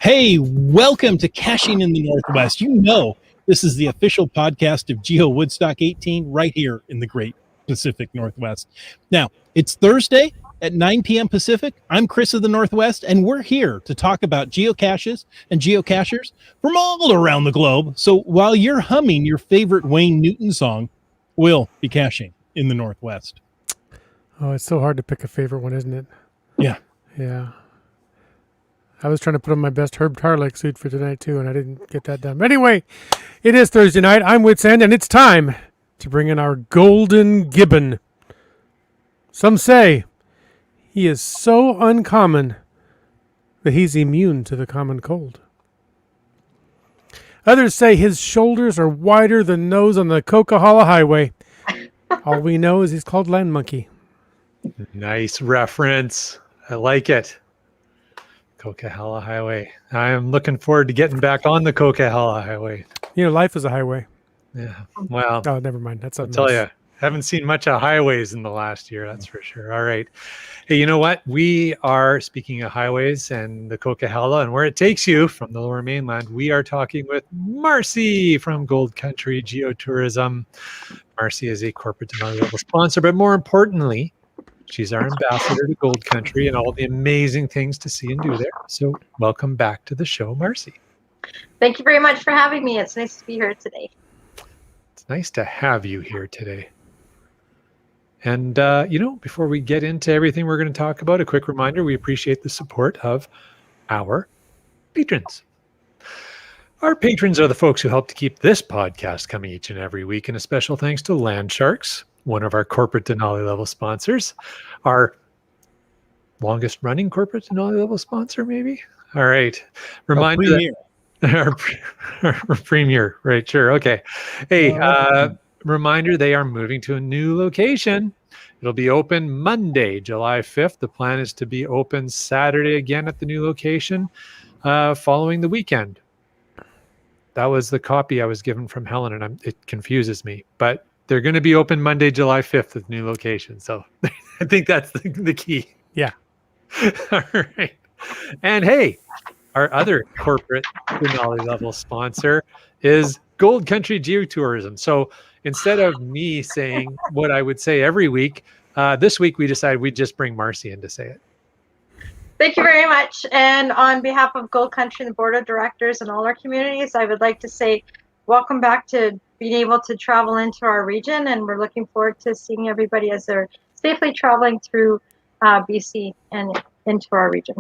Hey, welcome to Caching in the Northwest. You know, this is the official podcast of GeoWoodstock 18 right here in the great Pacific Northwest. Now, it's Thursday at 9 p.m. Pacific. I'm Chris of the Northwest, and we're here to talk about geocaches and geocachers from all around the globe. So while you're humming your favorite Wayne Newton song, we'll be caching in the Northwest. Oh, it's so hard to pick a favorite one, isn't it? Yeah. Yeah. I was trying to put on my best Herb Tarlek suit for tonight, too, and I didn't get that done. But anyway, it is Thursday night. I'm Wits End, and it's time to bring in our golden gibbon. Some say he is so uncommon that he's immune to the common cold. Others say his shoulders are wider than those on the Coquihalla Highway. All we know is he's called Land Monkey. Nice reference. I like it. Coquihalla Highway. I am looking forward to getting back on the Coquihalla Highway. You know, life is a highway. Yeah. Well, Oh, never mind. That's I'll tell you, haven't seen much of highways in the last year. That's for sure. All right. Hey, you know what? We are speaking of highways and the Coquihalla and where it takes you from the Lower Mainland. We are talking with Marcie from Gold Country Geotourism. Marcie is a corporate denial sponsor, but more importantly, she's our ambassador to Gold Country and all the amazing things to see and do there. So welcome back to the show, Marcie. Thank you very much for having me. It's nice to be here today. It's nice to have you here today. And, before we get into everything we're going to talk about, a quick reminder, we appreciate the support of our patrons. Our patrons are the folks who help to keep this podcast coming each and every week. And a special thanks to Land Sharks, one of our corporate Denali level sponsors, our longest running corporate Denali level sponsor, maybe. All right. Reminder our premier, right? Sure. Okay. Hey, reminder, they are moving to a new location. It'll be open Monday, July 5th. The plan is to be open Saturday again at the new location following the weekend. That was the copy I was given from Helen, and it confuses me. But they're going to be open Monday, July 5th at the new location. So I think that's the key. Yeah. All right. And hey, our other corporate Denali level sponsor is Gold Country Geotourism. So instead of me saying what I would say every week, this week we decided we'd just bring Marcie in to say it. Thank you very much. And on behalf of Gold Country and the board of directors and all our communities, I would like to say welcome back to being able to travel into our region. And we're looking forward to seeing everybody as they're safely traveling through BC and into our region.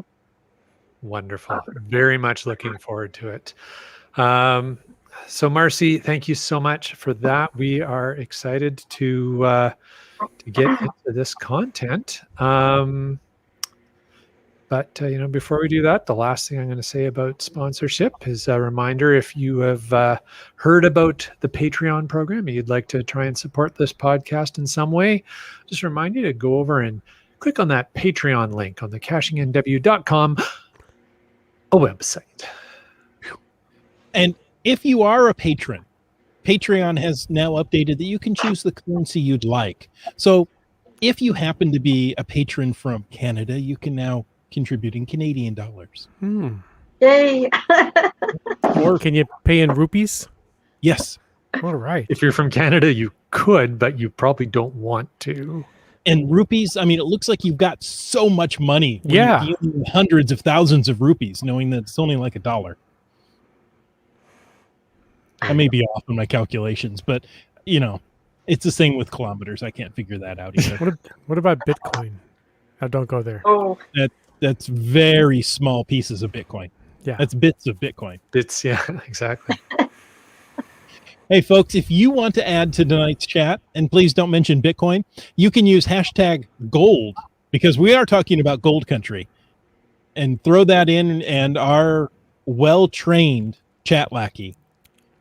Wonderful. Very much looking forward to it. So Marcie, thank you so much for that. We are excited to get into this content. But before we do that, the last thing I'm going to say about sponsorship is a reminder, if you have heard about the Patreon program and you'd like to try and support this podcast in some way, just remind you to go over and click on that Patreon link on the cashingnw.com website. And if you are a patron, Patreon has now updated that you can choose the currency you'd like. So if you happen to be a patron from Canada, you can now contribute in Canadian dollars. Yay. Or can you pay in rupees? Yes. All right. If you're from Canada, you could, but you probably don't want to. And rupees, I mean, it looks like you've got so much money. When Yeah. you're dealing with hundreds of thousands of rupees, knowing that it's only like $1. I may be off on my calculations, but, it's the same with kilometers. I can't figure that out either. What about Bitcoin? Don't go there. Oh, That's very small pieces of Bitcoin. Yeah. That's bits of Bitcoin. It's, yeah, exactly. Hey, folks, if you want to add to tonight's chat, and please don't mention Bitcoin, you can use hashtag gold, because we are talking about Gold Country, and throw that in, and our well-trained chat lackey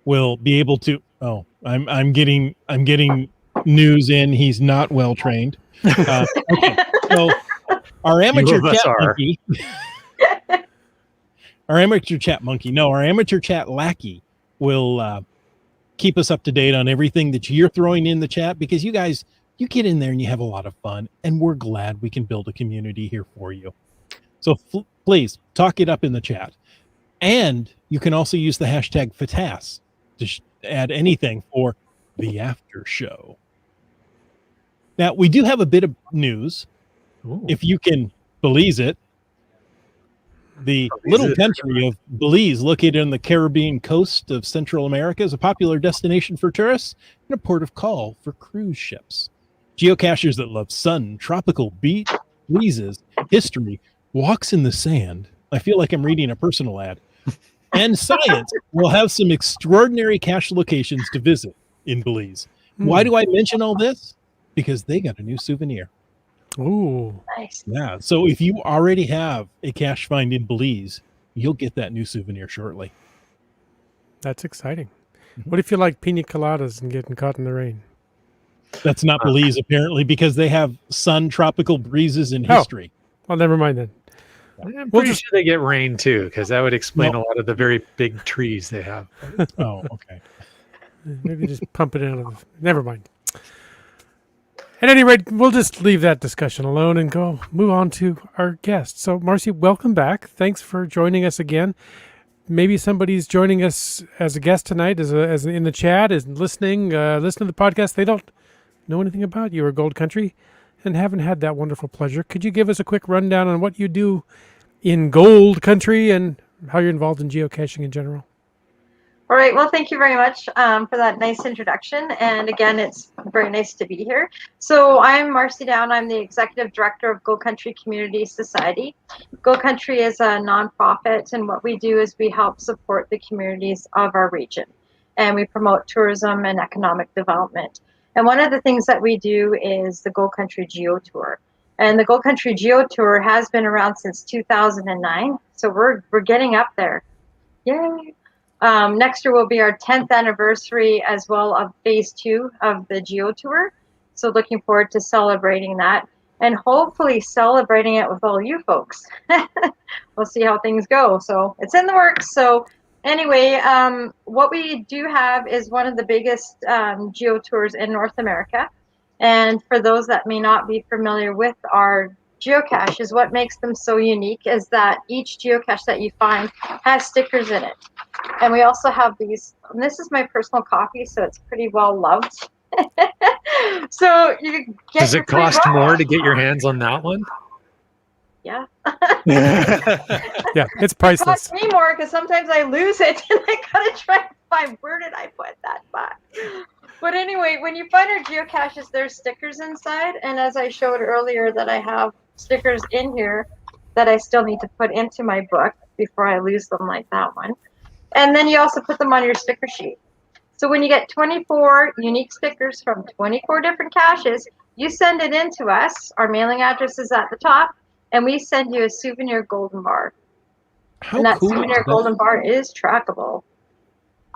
will be able to. Oh, I'm getting news in. He's not well-trained. Okay, so our amateur chat lackey will keep us up to date on everything that you're throwing in the chat, because you guys, you get in there and you have a lot of fun, and we're glad we can build a community here for you. So please talk it up in the chat. And you can also use the hashtag FATAS to add anything for the after show. Now, we do have a bit of news. Ooh. If you can Belize it. The little country of Belize, located on the Caribbean coast of Central America, is a popular destination for tourists and a port of call for cruise ships. Geocachers that love sun, tropical breezes, history, walks in the sand. I feel like I'm reading a personal ad. And science will have some extraordinary cache locations to visit in Belize. Why do I mention all this? Because they got a new souvenir. Ooh. Nice. Yeah. So if you already have a cache find in Belize, you'll get that new souvenir shortly. That's exciting. What if you like pina coladas and getting caught in the rain? That's not Belize, apparently, because they have sun, tropical breezes, and history. Well, never mind then. I'm pretty sure they get rain too, because that would explain a lot of the very big trees they have. Oh, okay. Maybe just pump it out of. Never mind. At any rate, we'll just leave that discussion alone and move on to our guest. So, Marcie, welcome back. Thanks for joining us again. Maybe somebody's joining us as a guest tonight, as in the chat, is listening to the podcast. They don't know anything about you or Gold Country and haven't had that wonderful pleasure. Could you give us a quick rundown on what you do in Gold Country and how you're involved in geocaching in general? All right. Well, thank you very much for that nice introduction. And again, it's very nice to be here. So I'm Marcie Down. I'm the Executive Director of Gold Country Community Society. Gold Country is a nonprofit, and what we do is we help support the communities of our region. And we promote tourism and economic development. And one of the things that we do is the Gold Country Geo Tour. And the Gold Country Geo Tour has been around since 2009. So we're getting up there. Yay. Next year will be our 10th anniversary as well of phase 2 of the Geo Tour. So looking forward to celebrating that and hopefully celebrating it with all you folks. We'll see how things go. So it's in the works. So anyway, what we do have is one of the biggest Geo Tours in North America. And for those that may not be familiar with our geocaches, what makes them so unique is that each geocache that you find has stickers in it. And we also have these, and this is my personal copy, so it's pretty well loved. So you get. Does it cost more to get your hands on that one? Yeah. Yeah, it's It priceless. costs me more because sometimes I lose it and I gotta try to find where did I put that back. But anyway, when you find our geocaches, there's stickers inside, and as I showed earlier, that I have stickers in here that I still need to put into my book before I lose them, like that one. And then you also put them on your sticker sheet. So when you get 24 unique stickers from 24 different caches, you send it in to us. Our mailing address is at the top, and we send you a souvenir golden bar. And that souvenir golden bar is trackable.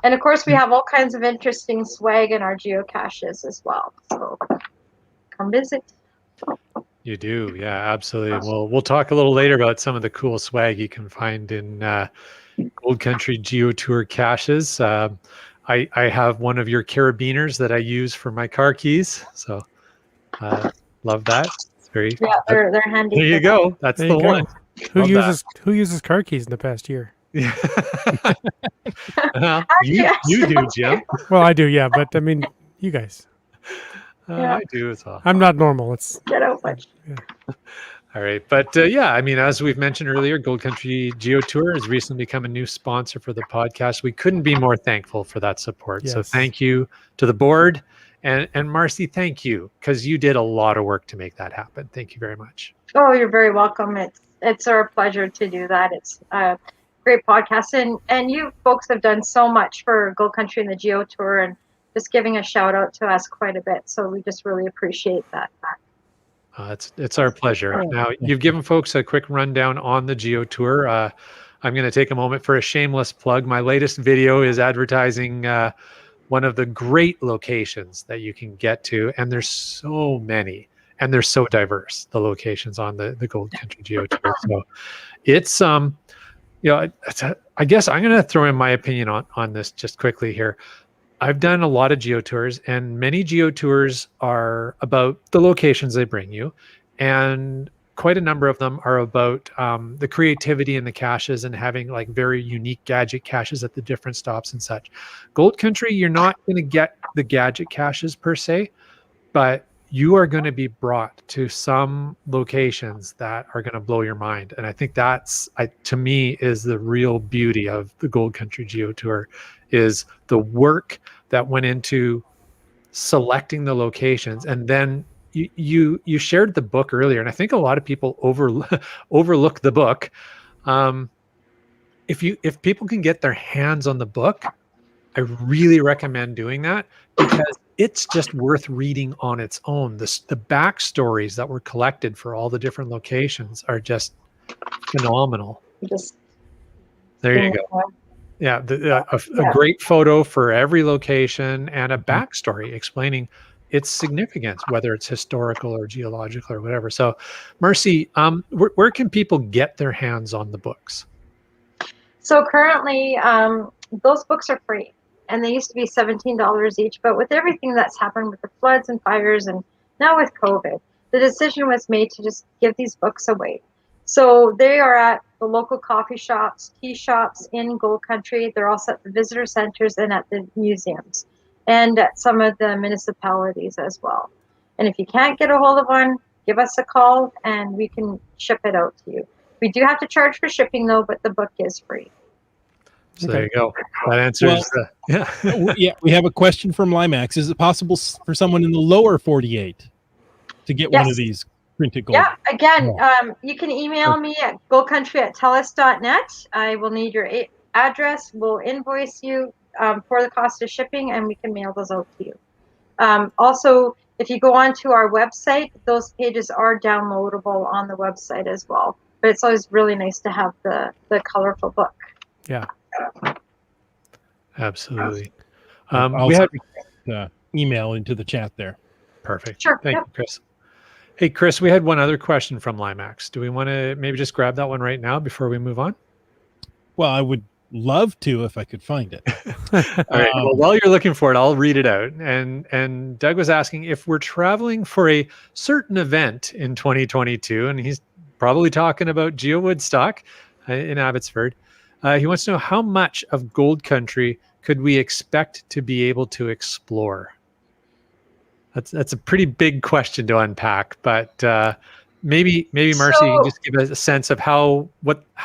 And of course, we have all kinds of interesting swag in our geocaches as well. So come visit. You do, yeah, absolutely. Well, we'll talk a little later about some of the cool swag you can find in Gold Country Geo Tour caches. I have one of your carabiners that I use for my car keys, so love that. It's very they're handy. There you go. That's the one. Who uses car keys in the past year? Yeah. You do, Jim. Well, I do, yeah, but I mean, you guys. I do as well. I'm not normal. It's get out much. Yeah. All right. But yeah, I mean, as we've mentioned earlier, Gold Country Geo Tour has recently become a new sponsor for the podcast. We couldn't be more thankful for that support. Yes. So thank you to the board. And Marcie, thank you, because you did a lot of work to make that happen. Thank you very much. Oh, you're very welcome. It's our pleasure to do that. It's a great podcast. And you folks have done so much for Gold Country and the Geo Tour and just giving a shout out to us quite a bit. So we just really appreciate that. It's our pleasure. Now, you've given folks a quick rundown on the Geo Tour. I'm going to take a moment for a shameless plug. My latest video is advertising one of the great locations that you can get to, and there's so many, and they're so diverse, the locations on the Gold Country Geo Tour. So it's, I guess I'm going to throw in my opinion on this just quickly here. I've done a lot of geo tours, and many geo tours are about the locations they bring you. And quite a number of them are about the creativity in the caches and having like very unique gadget caches at the different stops and such. Gold Country, you're not going to get the gadget caches per se, but you are going to be brought to some locations that are going to blow your mind. And I think that's, to me, is the real beauty of the Gold Country Geo Tour, is the work that went into selecting the locations. And then you shared the book earlier, and I think a lot of people overlook the book. If people can get their hands on the book, I really recommend doing that, because it's just worth reading on its own. The backstories that were collected for all the different locations are just phenomenal. There you go. Yeah, a great photo for every location and a backstory explaining its significance, whether it's historical or geological or whatever. So, Marcie, where can people get their hands on the books? So currently, those books are free, and they used to be $17 each. But with everything that's happened with the floods and fires, and now with COVID, the decision was made to just give these books away. So they are at the local coffee shops, tea shops in Gold Country. They're also at the visitor centers and at the museums, and at some of the municipalities as well. And if you can't get a hold of one, give us a call and we can ship it out to you. We do have to charge for shipping though, but the book is free. So there you go. That answers yeah, we have a question from Limax. Is it possible for someone in the lower 48 to get one of these printed gold? Yeah, again, you can email me at goldcountry@telus.net. I will need your address. We'll invoice you for the cost of shipping, and we can mail those out to you. Also, if you go onto our website, those pages are downloadable on the website as well. But it's always really nice to have the colorful book. Yeah. Absolutely. We have email into the chat there. Perfect. Sure. Thank you, Chris. Hey, Chris, we had one other question from Limax. Do we want to maybe just grab that one right now before we move on? Well, I would love to if I could find it. All right. Well, while you're looking for it, I'll read it out. And Doug was asking if we're traveling for a certain event in 2022, and he's probably talking about GeoWoodstock in Abbotsford. He wants to know, how much of Gold Country could we expect to be able to explore? That's a pretty big question to unpack, but maybe Marcie, you can just give us a sense of how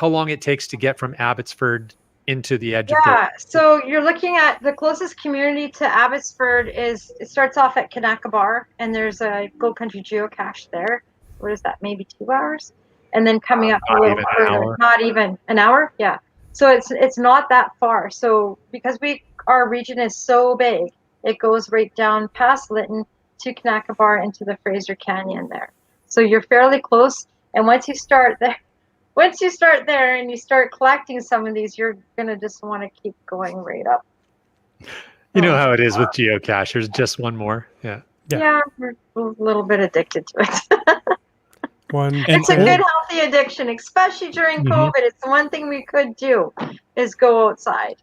long it takes to get from Abbotsford into the edge of Gold. Yeah, so you're looking at the closest community to Abbotsford it starts off at Kanaka Bar, and there's a Gold Country geocache there. What is that, maybe 2 hours? And then coming up a little further, not even an hour? Yeah. So it's not that far. So because our region is so big, it goes right down past Lytton to Kanaka Bar into the Fraser Canyon there. So you're fairly close. And once you start there and you start collecting some of these, you're gonna just want to keep going right up. You know how it is with geocachers. Just one more. Yeah. Yeah, we're a little bit addicted to it. It's a good healthy addiction, especially during COVID. It's the one thing we could do is go outside.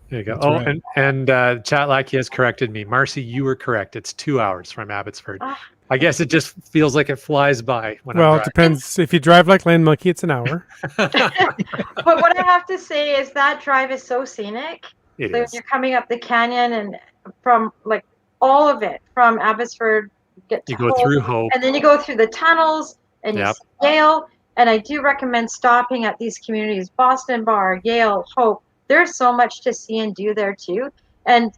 There you go. That's right. and Chat Lackey has corrected me. Marcie, you were correct. It's 2 hours from Abbotsford. I guess it just feels like it flies by. It depends. If you drive like Land Monkey, it's an hour. But what I have to say is that drive is so scenic. It is. You're coming up the canyon, and from like all of it, from Abbotsford, you go through Hope, and then you go through the tunnels. And you see Yale, and I do recommend stopping at these communities, Boston Bar, Yale, Hope. There's so much to see and do there too. And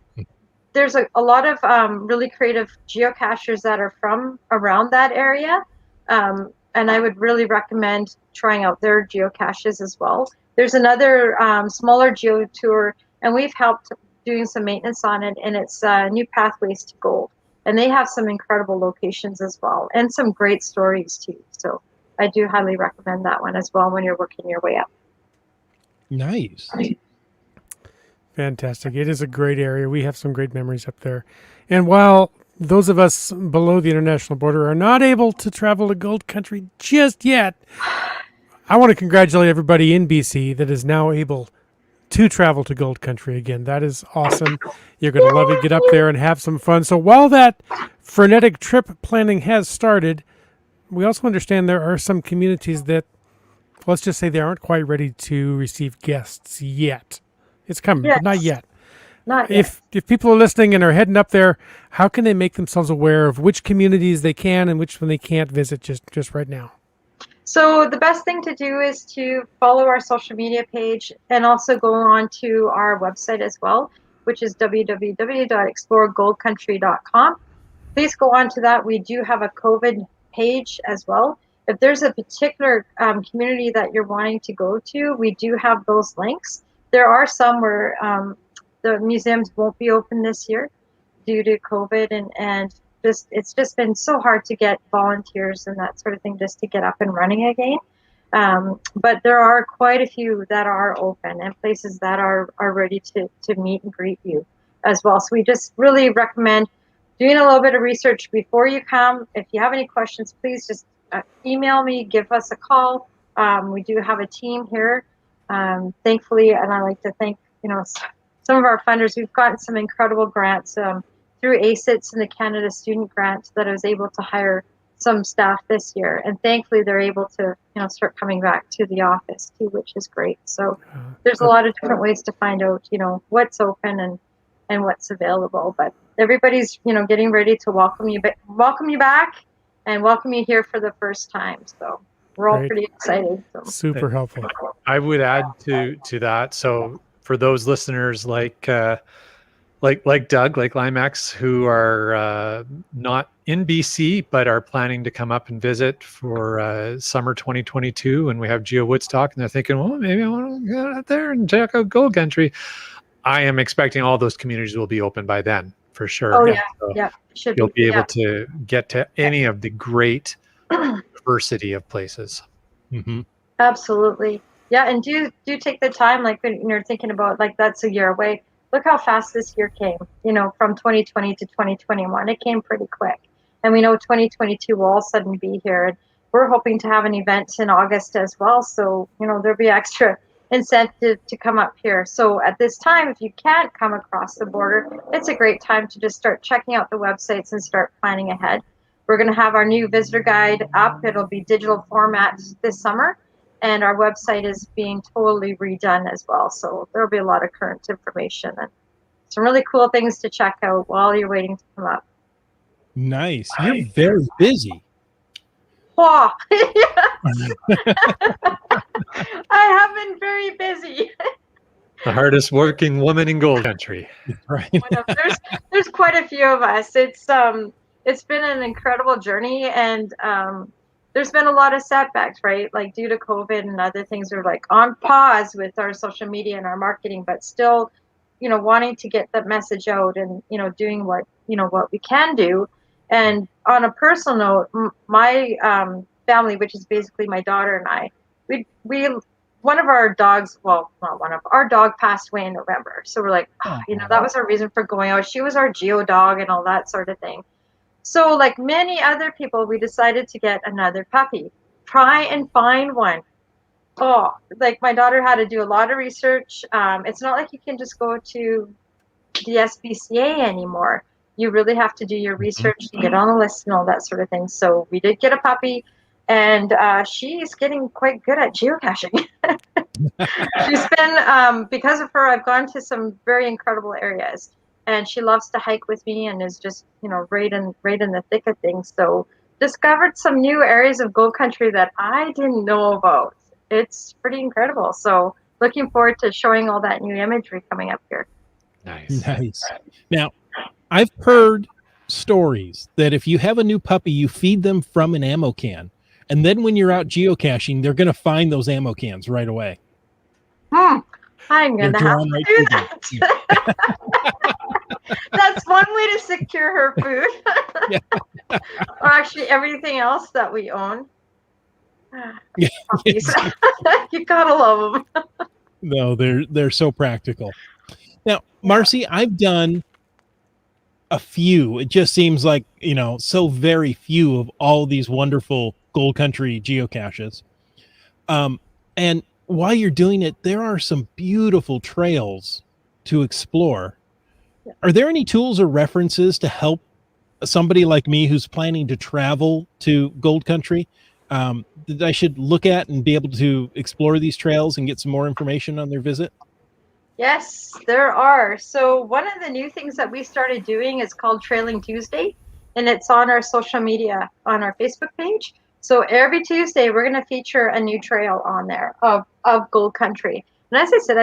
there's a lot of really creative geocachers that are from around that area. And I would really recommend trying out their geocaches as well. There's another smaller geo tour, and we've helped doing some maintenance on it, and it's New Pathways to Gold. And they have some incredible locations as well, and some great stories too. So I do highly recommend that one as well when you're working your way up. Nice. Fantastic. It is a great area. We have some great memories up there. And while those of us below the international border are not able to travel to Gold Country just yet, I want to congratulate everybody in BC that is now able to travel to Gold Country again. That is awesome. You're going to love it. Get up there and have some fun. So while that frenetic trip planning has started, we also understand there are some communities that, let's just say, they aren't quite ready to receive guests yet. It's coming, but not Yes. yet. Not yet. If people are listening and are heading up there, how can they make themselves aware of which communities they can and which one they can't visit just right now? So the best thing to do is to follow our social media page and also go on to our website as well, which is www.exploregoldcountry.com. Please go on to that. We do have a COVID page as well. If there's a particular community that you're wanting to go to, we do have those links. There are some where the museums won't be open this year due to COVID, and it's just been so hard to get volunteers and that sort of thing just to get up and running again. But there are quite a few that are open and places that are ready to meet and greet you as well. So we just really recommend doing a little bit of research before you come. If you have any questions, please just email me, give us a call. We do have a team here, thankfully, and I like to thank some of our funders. We've gotten some incredible grants through ACITS and the Canada Student Grant that I was able to hire some staff this year, and thankfully they're able to start coming back to the office too, which is great. So there's a lot of different ways to find out what's open and what's available, but everybody's getting ready to welcome you back and welcome you here for the first time. So we're all Great. pretty excited. So. Super helpful. I would add to that. So for those listeners like Doug, like Limax, who are not in BC but are planning to come up and visit for summer 2022, and we have GeoWoodstock, and they're thinking, well, maybe I want to go out there and check out Gold Country. I am expecting all those communities will be open by then, for sure. Oh yeah, So yeah. you'll be able to get to any of the great diversity of places. Mm-hmm. Absolutely. Yeah, and do take the time, like when you're thinking about, like, that's a year away. Look how fast this year came, from 2020 to 2021. It came pretty quick. And we know 2022 will all of a sudden be here. And we're hoping to have an event in August as well. So, there'll be extra incentive to come up here. So at this time, if you can't come across the border, it's a great time to just start checking out the websites and start planning ahead. We're going to have our new visitor guide up. It'll be digital format this summer. And our website is being totally redone as well. So there'll be a lot of current information and some really cool things to check out while you're waiting to come up. Nice. You're very busy. Wow. I have been very busy. The hardest working woman in Gold Country. Right. There's quite a few of us. It's been an incredible journey, and there's been a lot of setbacks, right? Like due to COVID and other things, we're like on pause with our social media and our marketing, but still, wanting to get the message out and, doing what we can do. And on a personal note, my family, which is basically my daughter and I, we one of our dogs, well, not one of our dog passed away in November. So we're like, that was our reason for going out. She was our geo dog and all that sort of thing. So like many other people, we decided to get another puppy. Try and find one. Oh, like my daughter had to do a lot of research. It's not like you can just go to the SPCA anymore. You really have to do your research to get on the list and all that sort of thing. So we did get a puppy, and she's getting quite good at geocaching. She's been, because of her, I've gone to some very incredible areas. And she loves to hike with me and is just, right in the thick of things. So discovered some new areas of Gold Country that I didn't know about. It's pretty incredible. So looking forward to showing all that new imagery coming up here. Nice. Now, I've heard stories that if you have a new puppy, you feed them from an ammo can. And then when you're out geocaching, they're going to find those ammo cans right away. I'm going to have to do that. That's one way to secure her food. Or actually everything else that we own. Yeah. You gotta love them. No, they're so practical. Now, Marcie, I've done a few. It just seems like, so very few of all these wonderful Gold Country geocaches. And while you're doing it, there are some beautiful trails to explore. Are there any tools or references to help somebody like me who's planning to travel to Gold Country, that I should look at and be able to explore these trails and get some more information on their visit? Yes, there are. So one of the new things that we started doing is called Trailing Tuesday, and it's on our social media, on our Facebook page. So every Tuesday, we're going to feature a new trail on there of Gold Country. And as I said,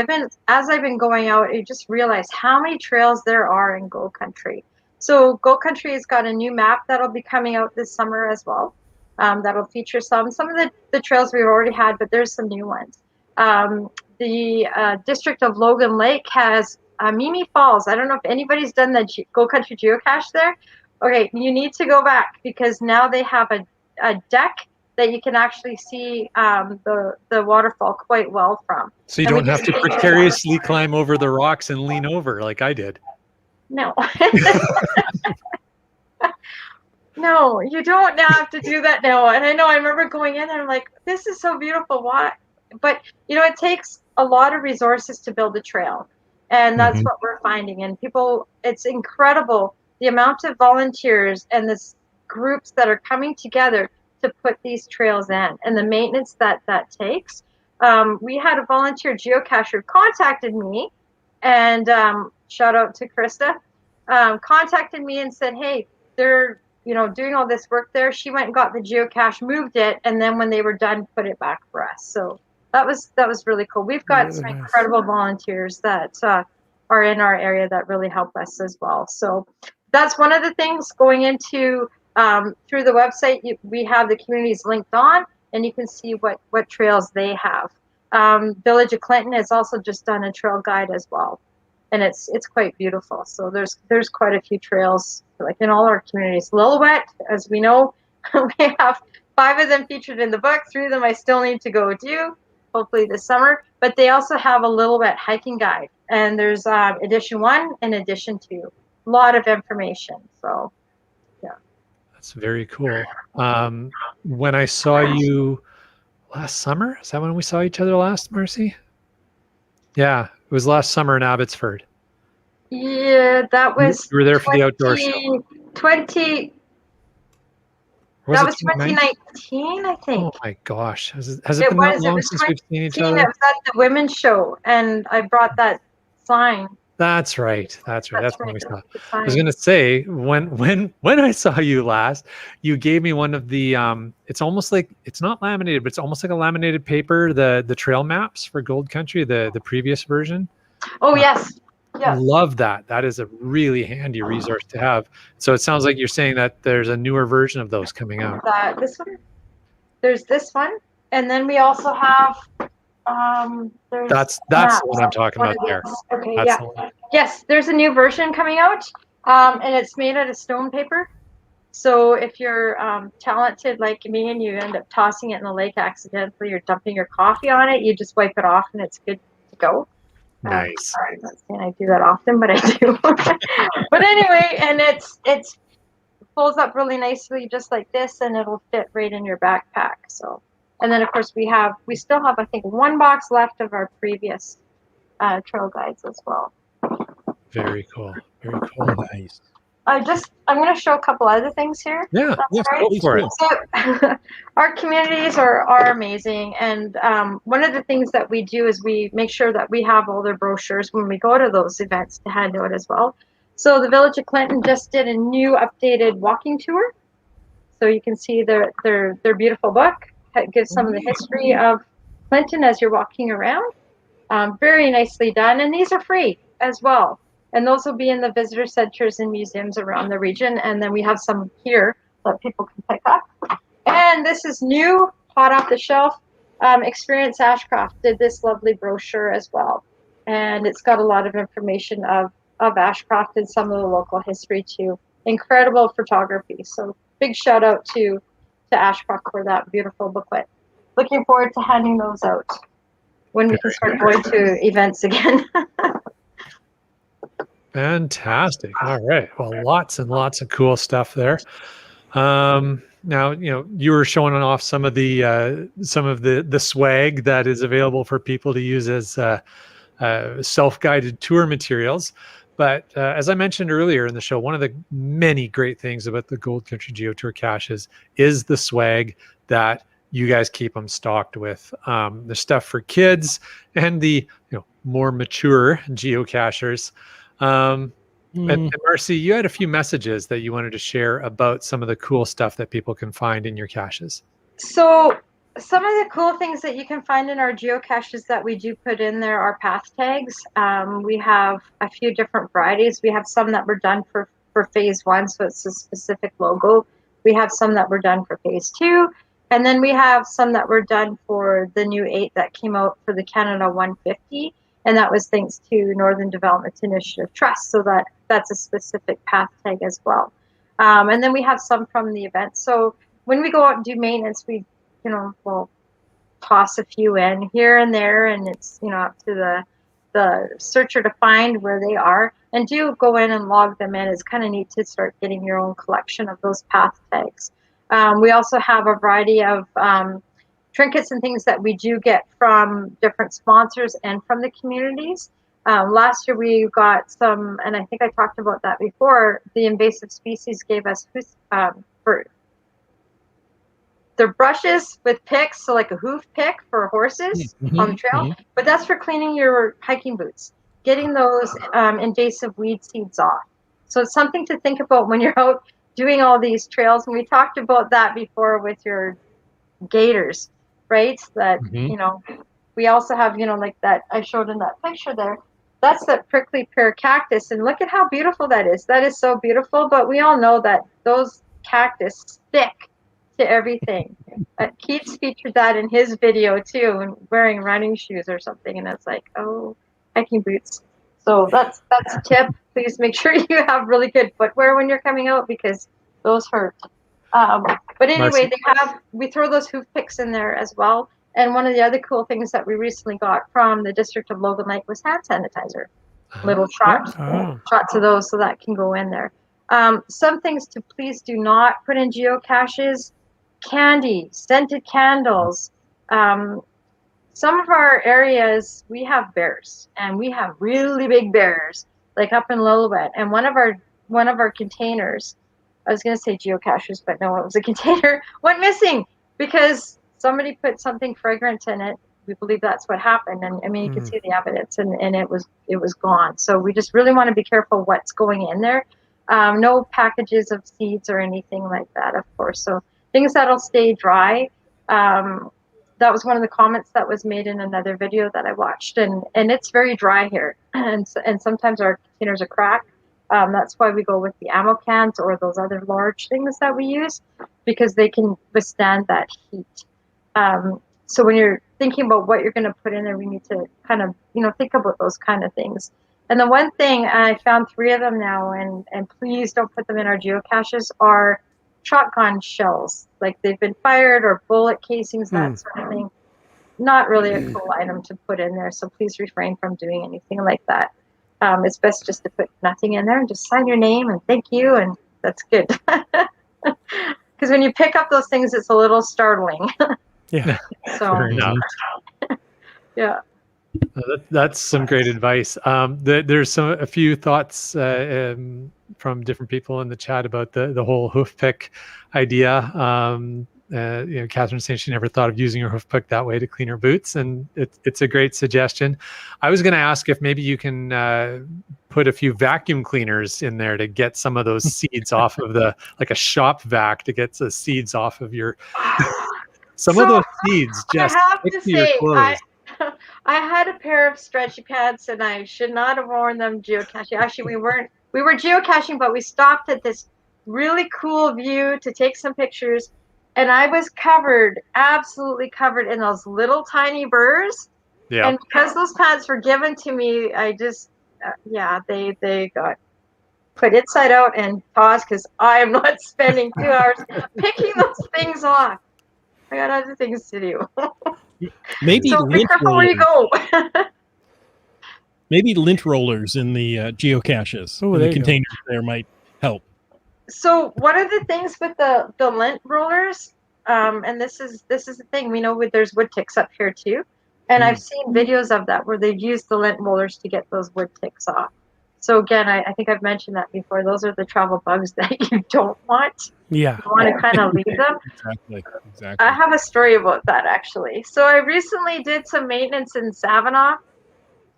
as I've been going out, I just realized how many trails there are in Gold Country. So Gold Country has got a new map that'll be coming out this summer as well. That'll feature some of the trails we've already had, but there's some new ones. The district of Logan Lake has Mimi Falls. I don't know if anybody's done the Gold Country geocache there. Okay, you need to go back because now they have a deck that you can actually see the waterfall quite well from. So you And we don't have just to feature precariously climb over the rocks and lean over like I did. No. No, you don't have to do that now. And I know I remember going in there, I'm like, this is so beautiful. Why? But it takes a lot of resources to build a trail. And that's what we're finding. And people, it's incredible the amount of volunteers and this groups that are coming together to put these trails in and the maintenance that takes. We had a volunteer geocacher contacted me, and shout out to Krista, contacted me and said, hey, they're doing all this work there. She went and got the geocache, moved it, and then when they were done, put it back for us. So that was really cool. We've got some incredible volunteers that are in our area that really help us as well. So that's one of the things going into through the website. We have the communities linked on, and you can see what trails they have. Village of Clinton has also just done a trail guide as well, and it's quite beautiful. So there's quite a few trails like in all our communities. Lillooet, as we know, we have 5 of them featured in the book. 3 of them I still need to go do, hopefully this summer. But they also have a Lillooet hiking guide, and there's edition 1 and edition 2. A lot of information. So yeah, That's very cool. When I saw you last summer, is that when we saw each other last, Marcie? Yeah, it was last summer in Abbotsford. Yeah, that was. You were there for the outdoor show. 20. Was That it was 2019, I think. Oh my gosh. Has it been that long since we've seen each other? It was at the women's show, and I brought that sign. That's right. That's when we saw. I was Sign. gonna say when I saw you last, you gave me one of the it's almost like, it's not laminated, but it's almost like a laminated paper, the trail maps for Gold Country, the previous version. Oh yes. Yes. Love that. That is a really handy resource to have. So it sounds like you're saying that there's a newer version of those coming out. This one. There's this one, and then we also have. There's That's the one I'm talking about there. Okay. That's Yeah. the one. Yes, there's a new version coming out, and it's made out of stone paper. So if you're talented like me and you end up tossing it in the lake accidentally or dumping your coffee on it, you just wipe it off and it's good to go. Nice. Sorry, I'm not saying I do that often, but I do. But anyway, and it's pulls up really nicely just like this, and it'll fit right in your backpack. So, and then of course we still have I think 1 box left of our previous trail guides as well. Very cool. Very cool. Nice. I'm going to show a couple other things here. Yeah. That's Go for it. So our communities are amazing. And one of the things that we do is we make sure that we have all their brochures when we go to those events to hand out as well. So the Village of Clinton just did a new updated walking tour. So you can see their beautiful book. It gives some of the history of Clinton as you're walking around. Very nicely done. And these are free as well. And those will be in the visitor centers and museums around the region. And then we have some here that people can pick up. And this is new, hot off the shelf. Experience Ashcroft did this lovely brochure as well. And it's got a lot of information of Ashcroft and some of the local history too. Incredible photography. So big shout out to Ashcroft for that beautiful booklet. Looking forward to handing those out when we can start going to events again. Fantastic. All right. Well, lots and lots of cool stuff there. Now, you were showing off some of the swag that is available for people to use as self-guided tour materials. But as I mentioned earlier in the show, one of the many great things about the Gold Country Geotour caches is the swag that you guys keep them stocked with. The stuff for kids and the more mature geocachers. And Marcie, you had a few messages that you wanted to share about some of the cool stuff that people can find in your caches. So some of the cool things that you can find in our geocaches that we do put in there are path tags. We have a few different varieties. We have some that were done for phase 1, so it's a specific logo. We have some that were done for phase 2. And then we have some that were done for the new 8 that came out for the Canada 150. And that was thanks to Northern Development Initiative Trust. So that's a specific path tag as well. And then we have some from the event. So when we go out and do maintenance, we'll toss a few in here and there, and it's up to the searcher to find where they are, and do go in and log them in. It's kind of neat to start getting your own collection of those path tags. We also have a variety of trinkets and things that we do get from different sponsors and from the communities. Last year we got some, and I think I talked about that before, the invasive species gave us for they're brushes with picks, so like a hoof pick for horses on the trail, but that's for cleaning your hiking boots, getting those invasive weed seeds off. So it's something to think about when you're out doing all these trails. And we talked about that before with your gators, right? That, we also have, like that I showed in that picture there. That's that prickly pear cactus. And look at how beautiful that is. That is so beautiful. But we all know that those cactus stick to everything. Keats featured that in his video too, and wearing running shoes or something, and it's like, oh, hiking boots. So that's a tip. Please make sure you have really good footwear when you're coming out, because those hurt. But anyway, we throw those hoof picks in there as well. And one of the other cool things that we recently got from the District of Logan Lake was hand sanitizer. Little shots of those, so that can go in there. Some things to please do not put in geocaches: candy, scented candles. Some of our areas, we have bears, and we have really big bears, like up in Lillooet. And one of our containers, I was going to say geocaches, but no, it was a container, went missing because somebody put something fragrant in it. We believe that's what happened. And I mean, you can see the evidence, and it was gone. So we just really want to be careful what's going in there. No packages of seeds or anything like that, of course. So things that'll stay dry. That was one of the comments that was made in another video that I watched, and it's very dry here, and sometimes our containers are cracked. That's why we go with the ammo cans or those other large things that we use, because they can withstand that heat. So when you're thinking about what you're going to put in there, we need to kind of think about those kind of things. And the one thing, I found 3 of them now, and please don't put them in our geocaches, are shotgun shells, like they've been fired, or bullet casings, that sort of thing. Not really a cool item to put in there, so please refrain from doing anything like that. It's best just to put nothing in there and just sign your name and thank you, and that's good. Because when you pick up those things, it's a little startling. Yeah. So, Fair enough. Yeah. That's some great advice. There's a few thoughts from different people in the chat about the whole hoof pick idea. Catherine saying she never thought of using her hoof pick that way to clean her boots, and it's a great suggestion. I was going to ask if maybe you can put a few vacuum cleaners in there to get some of those seeds off of like a shop vac to get the seeds off of your. Of those seeds just stick to your clothes. I had a pair of stretchy pants, and I should not have worn them geocaching. Actually, we were geocaching, but we stopped at this really cool view to take some pictures, and I was absolutely covered in those little tiny burrs. Yeah. And because those pants were given to me, I just, they got put inside out and tossed, because I am not spending 2 hours picking those things off. I got other things to do. Maybe so be careful where you go. Maybe lint rollers in the geocaches. Oh, the containers there might help. So one of the things with the lint rollers, and this is the thing, we know there's wood ticks up here too, and I've seen videos of that where they've used the lint rollers to get those wood ticks off. So again, I think I've mentioned that before. Those are the travel bugs that you don't want. Yeah. You want to kind of leave them. Exactly. I have a story about that actually. So I recently did some maintenance in Savannah.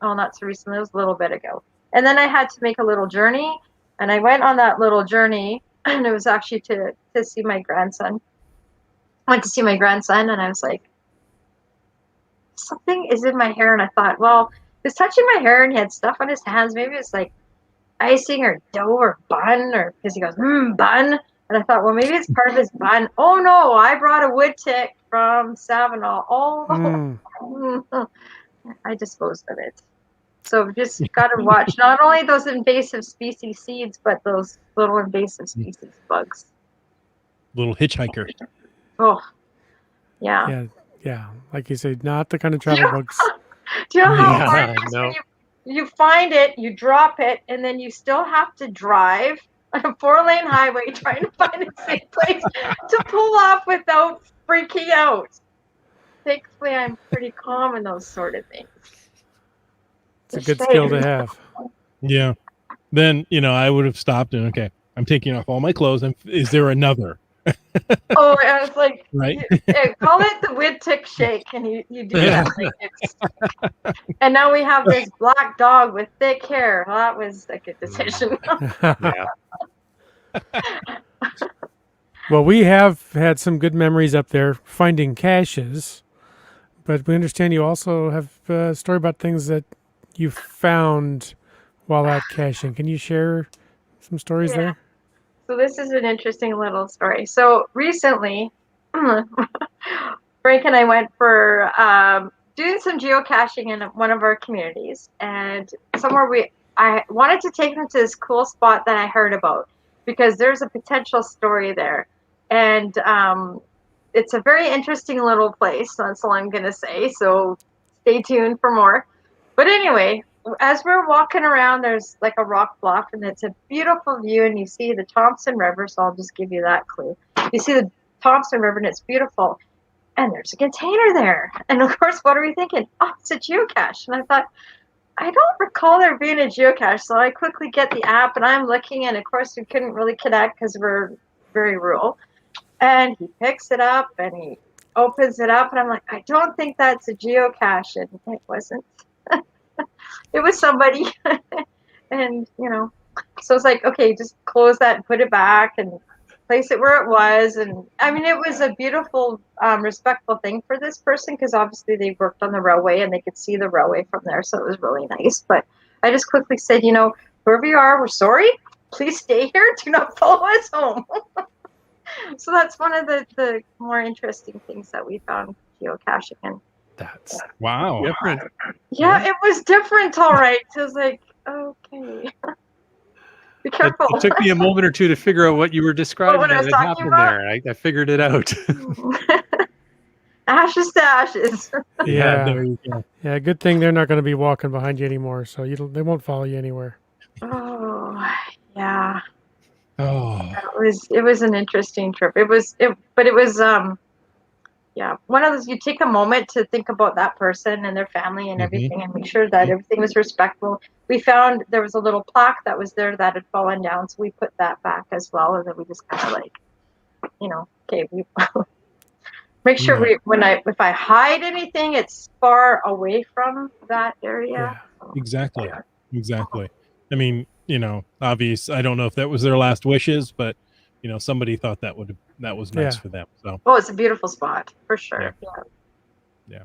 Oh, not so recently, it was a little bit ago. And then I had to make a little journey, and I went on that little journey, and it was actually to see my grandson. I went to see my grandson, and I was like, something is in my hair, and I thought, well, he was touching my hair, and he had stuff on his hands. Maybe it's like icing or dough or bun, or because he goes, bun. And I thought, well, maybe it's part of his bun. Oh no, I brought a wood tick from Savannah. I disposed of it. So just got to watch not only those invasive species seeds, but those little invasive species bugs. Little hitchhiker. Oh, yeah. Yeah. Like you said, not the kind of travel bugs. Do you know how Yeah, hard it is no. when you find it, you drop it, and then you still have to drive on a 4-lane highway trying to find a safe place to pull off without freaking out. Thankfully, I'm pretty calm in those sort of things. It's a good skill to have. Yeah. Then, I would have stopped and, okay, I'm taking off all my clothes. And is there another? Oh, I was like, Right. call it the wood tick shake, and you do Yeah. that. And now we have this black dog with thick hair. Well, that was a good decision. Yeah. Well, we have had some good memories up there finding caches, but we understand you also have a story about things that you found while out caching. Can you share some stories there? So this is an interesting little story. So recently, Frank and I went for doing some geocaching in one of our communities, and I wanted to take them to this cool spot that I heard about because there's a potential story there, and it's a very interesting little place. That's all I'm gonna say. So stay tuned for more. But anyway, as we're walking around, there's like a rock bluff, and it's a beautiful view, and you see the Thompson River. So I'll just give you that clue. You see the Thompson River, and it's beautiful. And there's a container there. And of course, what are we thinking? Oh, it's a geocache. And I thought, I don't recall there being a geocache. So I quickly get the app, and I'm looking, and of course, we couldn't really connect because we're very rural. And he picks it up, and he opens it up, and I'm like, I don't think that's a geocache. And it wasn't. It was somebody. And, so it's like, okay, just close that and put it back and place it where it was. And I mean, it was a beautiful, respectful thing for this person because obviously they worked on the railway and they could see the railway from there. So it was really nice. But I just quickly said, wherever you are, we're sorry. Please stay here. Do not follow us home. So that's one of the more interesting things that we found geocaching. And That's Wow. different. yeah, it was different. All right. So I was like, okay. Be careful. It took me a moment or two to figure out what you were describing what I that was had talking happened about? there. I figured it out. Ashes to ashes. Yeah. There you go. Yeah, good thing they're not going to be walking behind you anymore, so they won't follow you anywhere. Oh, yeah. Oh. It was an interesting trip. But it was one of those, you take a moment to think about that person and their family and everything and make sure that everything was respectful. We found there was a little plaque that was there that had fallen down, so we put that back as well, and then we just kind of okay, we make sure if I hide anything, it's far away from that area. Yeah. Exactly. I mean, obvious. I don't know if that was their last wishes, but somebody thought that was nice for them. So. Oh, it's a beautiful spot for sure. Yeah.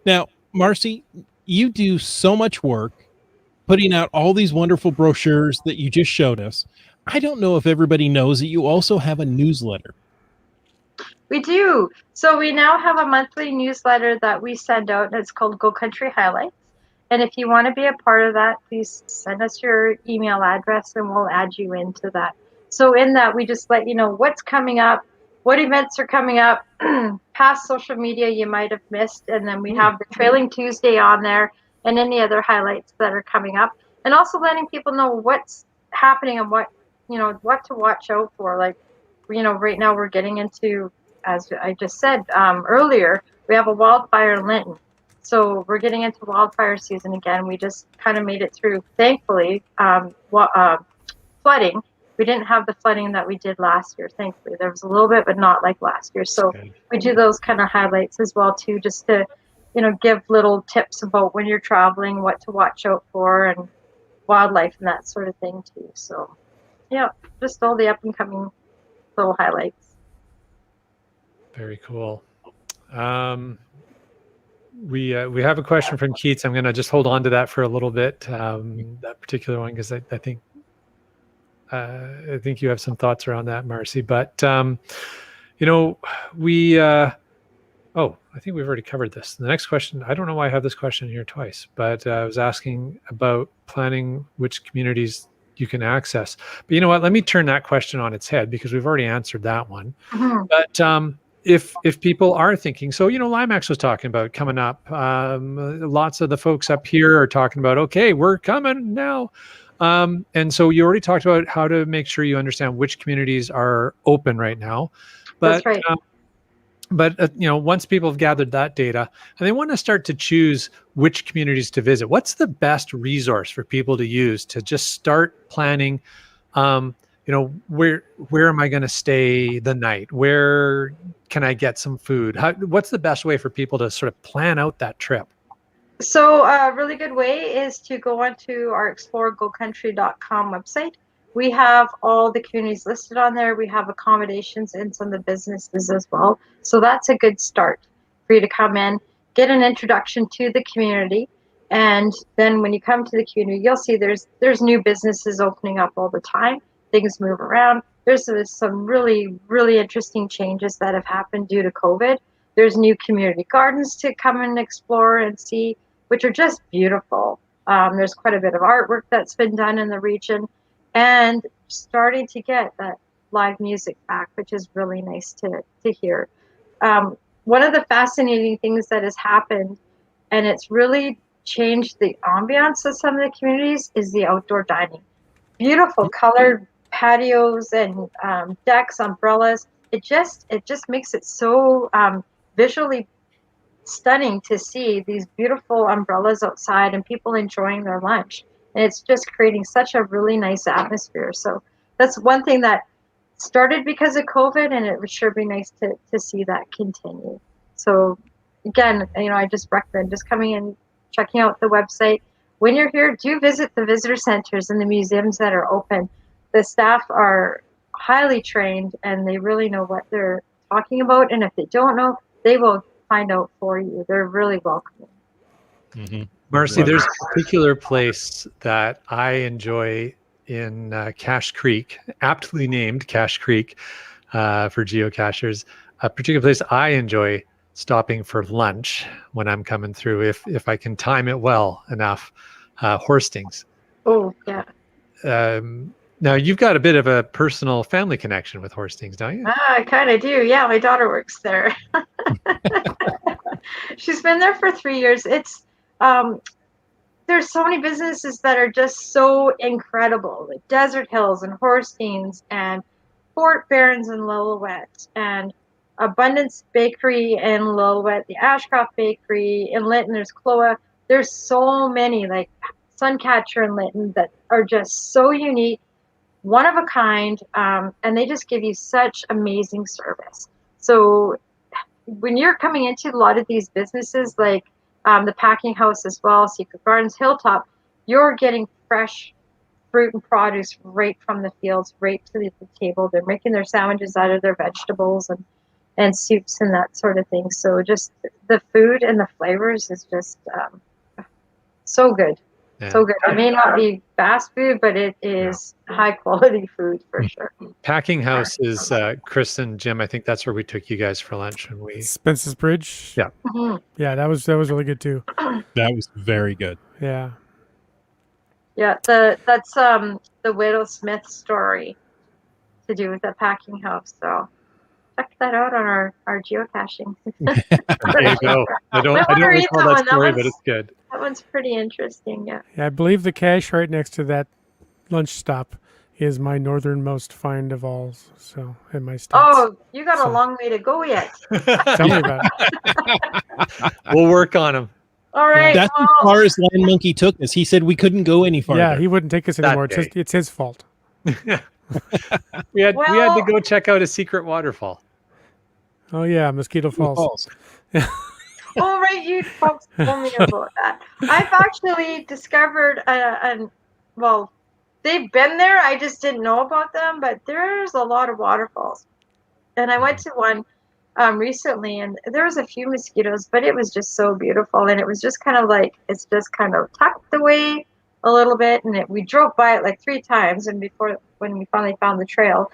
Now, Marcie, you do so much work putting out all these wonderful brochures that you just showed us. I don't know if everybody knows that you also have a newsletter. We do. So we now have a monthly newsletter that we send out, and it's called Go Country Highlights. And if you want to be a part of that, please send us your email address, and we'll add you into that. So in that, we just let you know what's coming up, what events are coming up, past social media you might have missed, and then we have the Trailing Tuesday on there and any other highlights that are coming up, and also letting people know what's happening and what to watch out for. Like, right now we're getting into, as I just said earlier, we have a wildfire in Linton. So we're getting into wildfire season again. We just kind of made it through, thankfully. Flooding. We didn't have the flooding that we did last year, thankfully. There was a little bit, but not like last year. So we do those kind of highlights as well too, just to, give little tips about when you're traveling, what to watch out for, and wildlife and that sort of thing too. So yeah, just all the up and coming little highlights. Very cool. We have a question from Keats. I'm going to just hold on to that for a little bit, that particular one, because I think you have some thoughts around that, Marcie. But I think we've already covered this. The next question, I don't know why I have this question here twice, but I was asking about planning which communities you can access. But you know what? Let me turn that question on its head, because we've already answered that one. Mm-hmm. But if people are thinking, so Limax was talking about coming up. Lots of the folks up here are talking about, okay, we're coming now. And so you already talked about how to make sure you understand which communities are open right now. But, that's right. Once people have gathered that data and they want to start to choose which communities to visit, what's the best resource for people to use to just start planning? Where am I going to stay the night? Where can I get some food? What's the best way for people to sort of plan out that trip? So a really good way is to go onto our exploreGoCountry.com website. We have all the communities listed on there. We have accommodations in some of the businesses as well. So that's a good start for you to come in, get an introduction to the community. And then when you come to the community, you'll see there's new businesses opening up all the time. Things move around. There's some really, really interesting changes that have happened due to COVID. There's new community gardens to come and explore and see, which are just beautiful. There's quite a bit of artwork that's been done in the region, and starting to get that live music back, which is really nice to hear. One of the fascinating things that has happened, and it's really changed the ambiance of some of the communities, is the outdoor dining. Beautiful colored patios and decks, umbrellas. It just makes it so visually stunning to see these beautiful umbrellas outside and people enjoying their lunch. And it's just creating such a really nice atmosphere. So that's one thing that started because of COVID, and it would sure be nice to see that continue. So again, I just recommend just coming in, checking out the website. When you're here, do visit the visitor centers and the museums that are open. The staff are highly trained and they really know what they're talking about. And if they don't know, they will find out for you. They're really welcoming. Mm-hmm. Marcie, there's a particular place that I enjoy in Cache Creek, aptly named Cache Creek for geocachers. A particular place I enjoy stopping for lunch when I'm coming through, if I can time it well enough. Horstings. Oh, yeah. Now, you've got a bit of a personal family connection with Horstings, don't you? I kind of do. Yeah, my daughter works there. She's been there for 3 years. It's there's so many businesses that are just so incredible, like Desert Hills and Horstings and Fort Barons in Lillooet and Abundance Bakery in Lillooet, the Ashcroft Bakery in Lytton. There's Cloa. There's so many, like Suncatcher in Lytton, that are just so unique, one of a kind, and they just give you such amazing service. So when you're coming into a lot of these businesses, like the Packing House as well, Secret Gardens, Hilltop, you're getting fresh fruit and produce right from the fields, right to the table. They're making their sandwiches out of their vegetables and soups and that sort of thing. So just the food and the flavors is just so good. Yeah. So good. It may not be fast food, but it is high quality food for sure. Packing House is Chris and Jim. I think that's where we took you guys for lunch when we Spence's Bridge. Yeah. Mm-hmm. Yeah, that was really good too. That was very good. Yeah. Yeah, that's the Widow Smith story to do with the Packing House. So check that out on our geocaching. There you go. I don't recall that story, but it's good. That one's pretty interesting, yeah. Yeah, I believe the cache right next to that lunch stop is my northernmost find of all. So in my stats. Oh, you got a long way to go yet. Tell me about it. We'll work on them. All right. That's as Well, far as Land Monkey took us. He said we couldn't go any farther. Yeah, he wouldn't take us That anymore. day. It's his fault. we had to Well- go check out a secret waterfall. Oh yeah, Mosquito Falls. Falls. all right, you folks told me about that. I've actually discovered well, they've been there. I just didn't know about them, but there's a lot of waterfalls. And I went to one recently, and there was a few mosquitoes, but it was just so beautiful, and it was just kind of like it's just kind of tucked away a little bit, and we drove by it like 3 times, and before when we finally found the trail,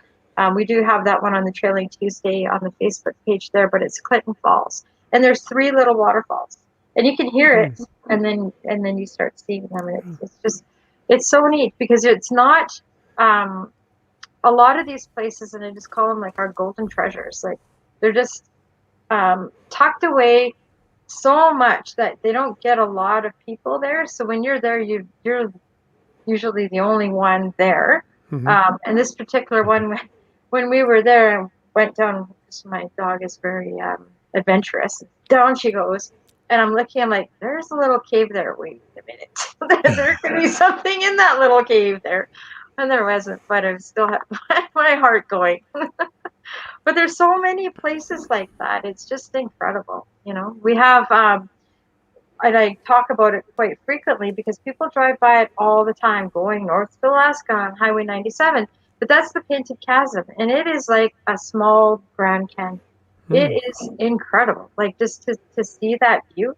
we do have that one on the Trailing Tuesday on the Facebook page there, but it's Clinton Falls, and there's 3 little waterfalls, and you can hear it, and then you start seeing them, and it's so neat because it's not a lot of these places, and I just call them like our golden treasures, like they're just tucked away so much that they don't get a lot of people there. So when you're there, you're usually the only one there. And this particular one, when we were there and went down, because my dog is very adventurous, down she goes. And I'm looking, I'm like, there's a little cave there. Wait a minute. There could be something in that little cave there. And there wasn't, but I still have my heart going. But there's so many places like that. It's just incredible. You know, we have, and I talk about it quite frequently because people drive by it all the time going north to Alaska on Highway 97. But that's the Painted Chasm, and it is like a small Grand Canyon. It is incredible. Like just to see that view.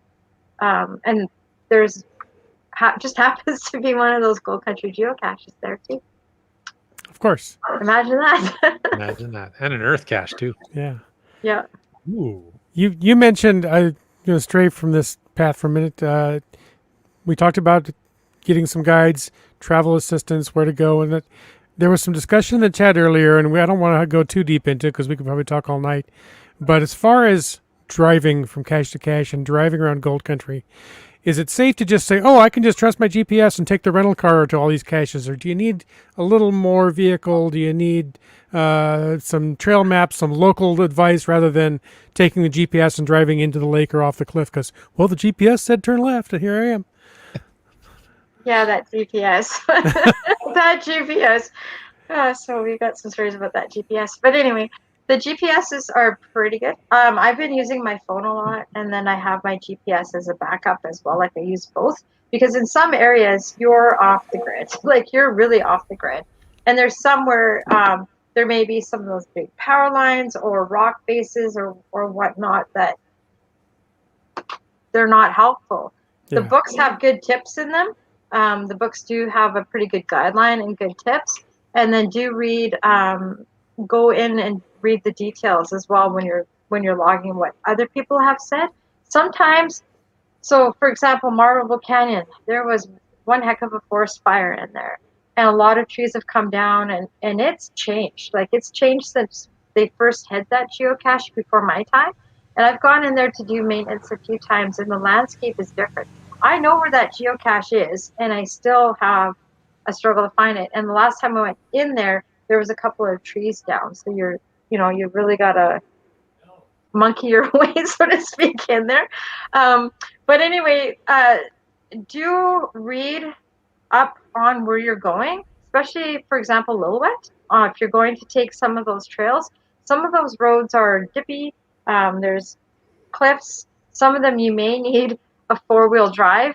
And there's just happens to be one of those Gold Country geocaches there too. Of course. Imagine that. Imagine that. And an earth cache too. Yeah. Yeah. Ooh. You mentioned, I stray from this path for a minute. We talked about getting some guides, travel assistance, where to go, and that there was some discussion in the chat earlier, and I don't want to go too deep into it because we could probably talk all night. But as far as driving from cache to cache and driving around Gold Country, is it safe to just say, oh, I can just trust my GPS and take the rental car to all these caches? Or do you need a little more vehicle? Do you need some trail maps, some local advice rather than taking the GPS and driving into the lake or off the cliff? Because, well, the GPS said turn left, and here I am. Yeah, that GPS. That GPS. So we got some stories about that GPS. But anyway, the GPSs are pretty good. I've been using my phone a lot, and then I have my GPS as a backup as well. Like I use both because in some areas you're off the grid, like you're really off the grid, and there's somewhere there may be some of those big power lines or rock bases or whatnot that they're not helpful. The books have good tips in them. The books do have a pretty good guideline and good tips, and then do read. Go in and read the details as well when you're logging what other people have said. Sometimes, so for example, Marble Canyon, there was one heck of a forest fire in there, and a lot of trees have come down, and it's changed. Like it's changed since they first had that geocache before my time, and I've gone in there to do maintenance a few times, and the landscape is different. I know where that geocache is, and I still have a struggle to find it. And the last time I went in there was a couple of trees down. So you really got to monkey your way, so to speak, in there. But anyway, do read up on where you're going, especially, for example, Lillooet. If you're going to take some of those trails, some of those roads are dippy. There's cliffs. Some of them you may need a 4-wheel drive.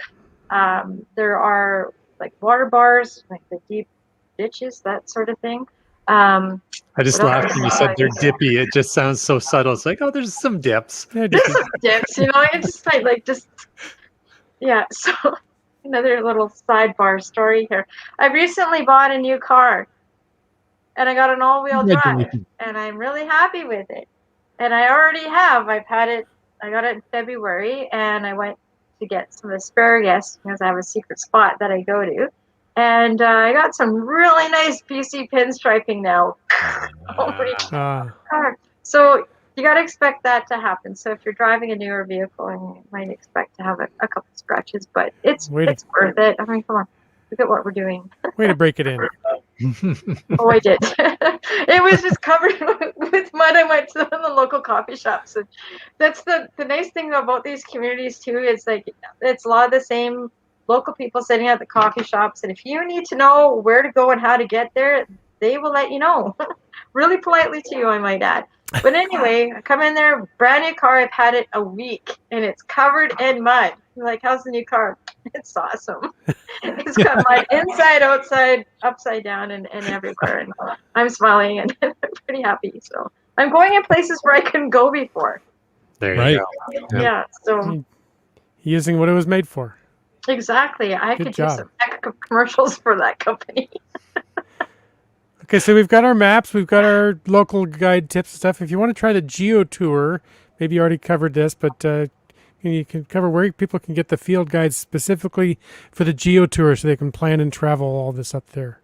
There are like water bars, like the deep ditches, that sort of thing. I just laughed when you said they're dippy. It just sounds so subtle. It's like, oh, there's some dips. Dips, it's just like yeah. So another little sidebar story here. I recently bought a new car, and I got an all-wheel drive, and I'm really happy with it. And I already have. I got it in February, and I went to get some asparagus because I have a secret spot that I go to. And I got some really nice BC pinstriping now. So you got to expect that to happen. So if you're driving a newer vehicle, you might expect to have a couple scratches, but it's worth it. I mean, come on, look at what we're doing. Way to break it in. Oh, I did. It was just covered with mud. I went to the local coffee shops, and that's the nice thing about these communities too. Is like it's a lot of the same local people sitting at the coffee shops, and if you need to know where to go and how to get there, they will let you know. Really politely to you, I might add. But anyway, I come in there, brand new car. I've had it a week, and it's covered in mud. I'm like, how's the new car? It's awesome. It's got mud inside, outside, upside down, and everywhere. And I'm smiling and I'm pretty happy. So I'm going in places where I couldn't go before. There Right. you go. Yeah. So Using what it was made for. exactly, I Good could job. do some heck of commercials for that company. Okay, so we've got our maps, we've got our local guide tips and stuff. If you want to try the Geo Tour, maybe you already covered this, but you can cover where people can get the field guides specifically for the Geo Tour so they can plan and travel all this up there.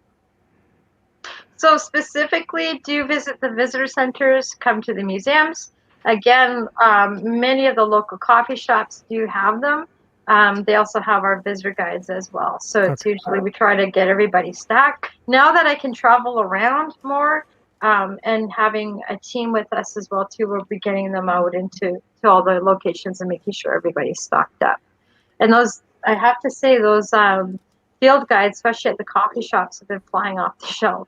So specifically, do visit the visitor centers, come to the museums. Again, many of the local coffee shops do have them. They also have our visitor guides as well. So it's usually we try to get everybody stacked. Now that I can travel around more and having a team with us as well too, we'll be getting them out into all the locations and making sure everybody's stocked up. And those, I have to say, those field guides, especially at the coffee shops, have been flying off the shelf.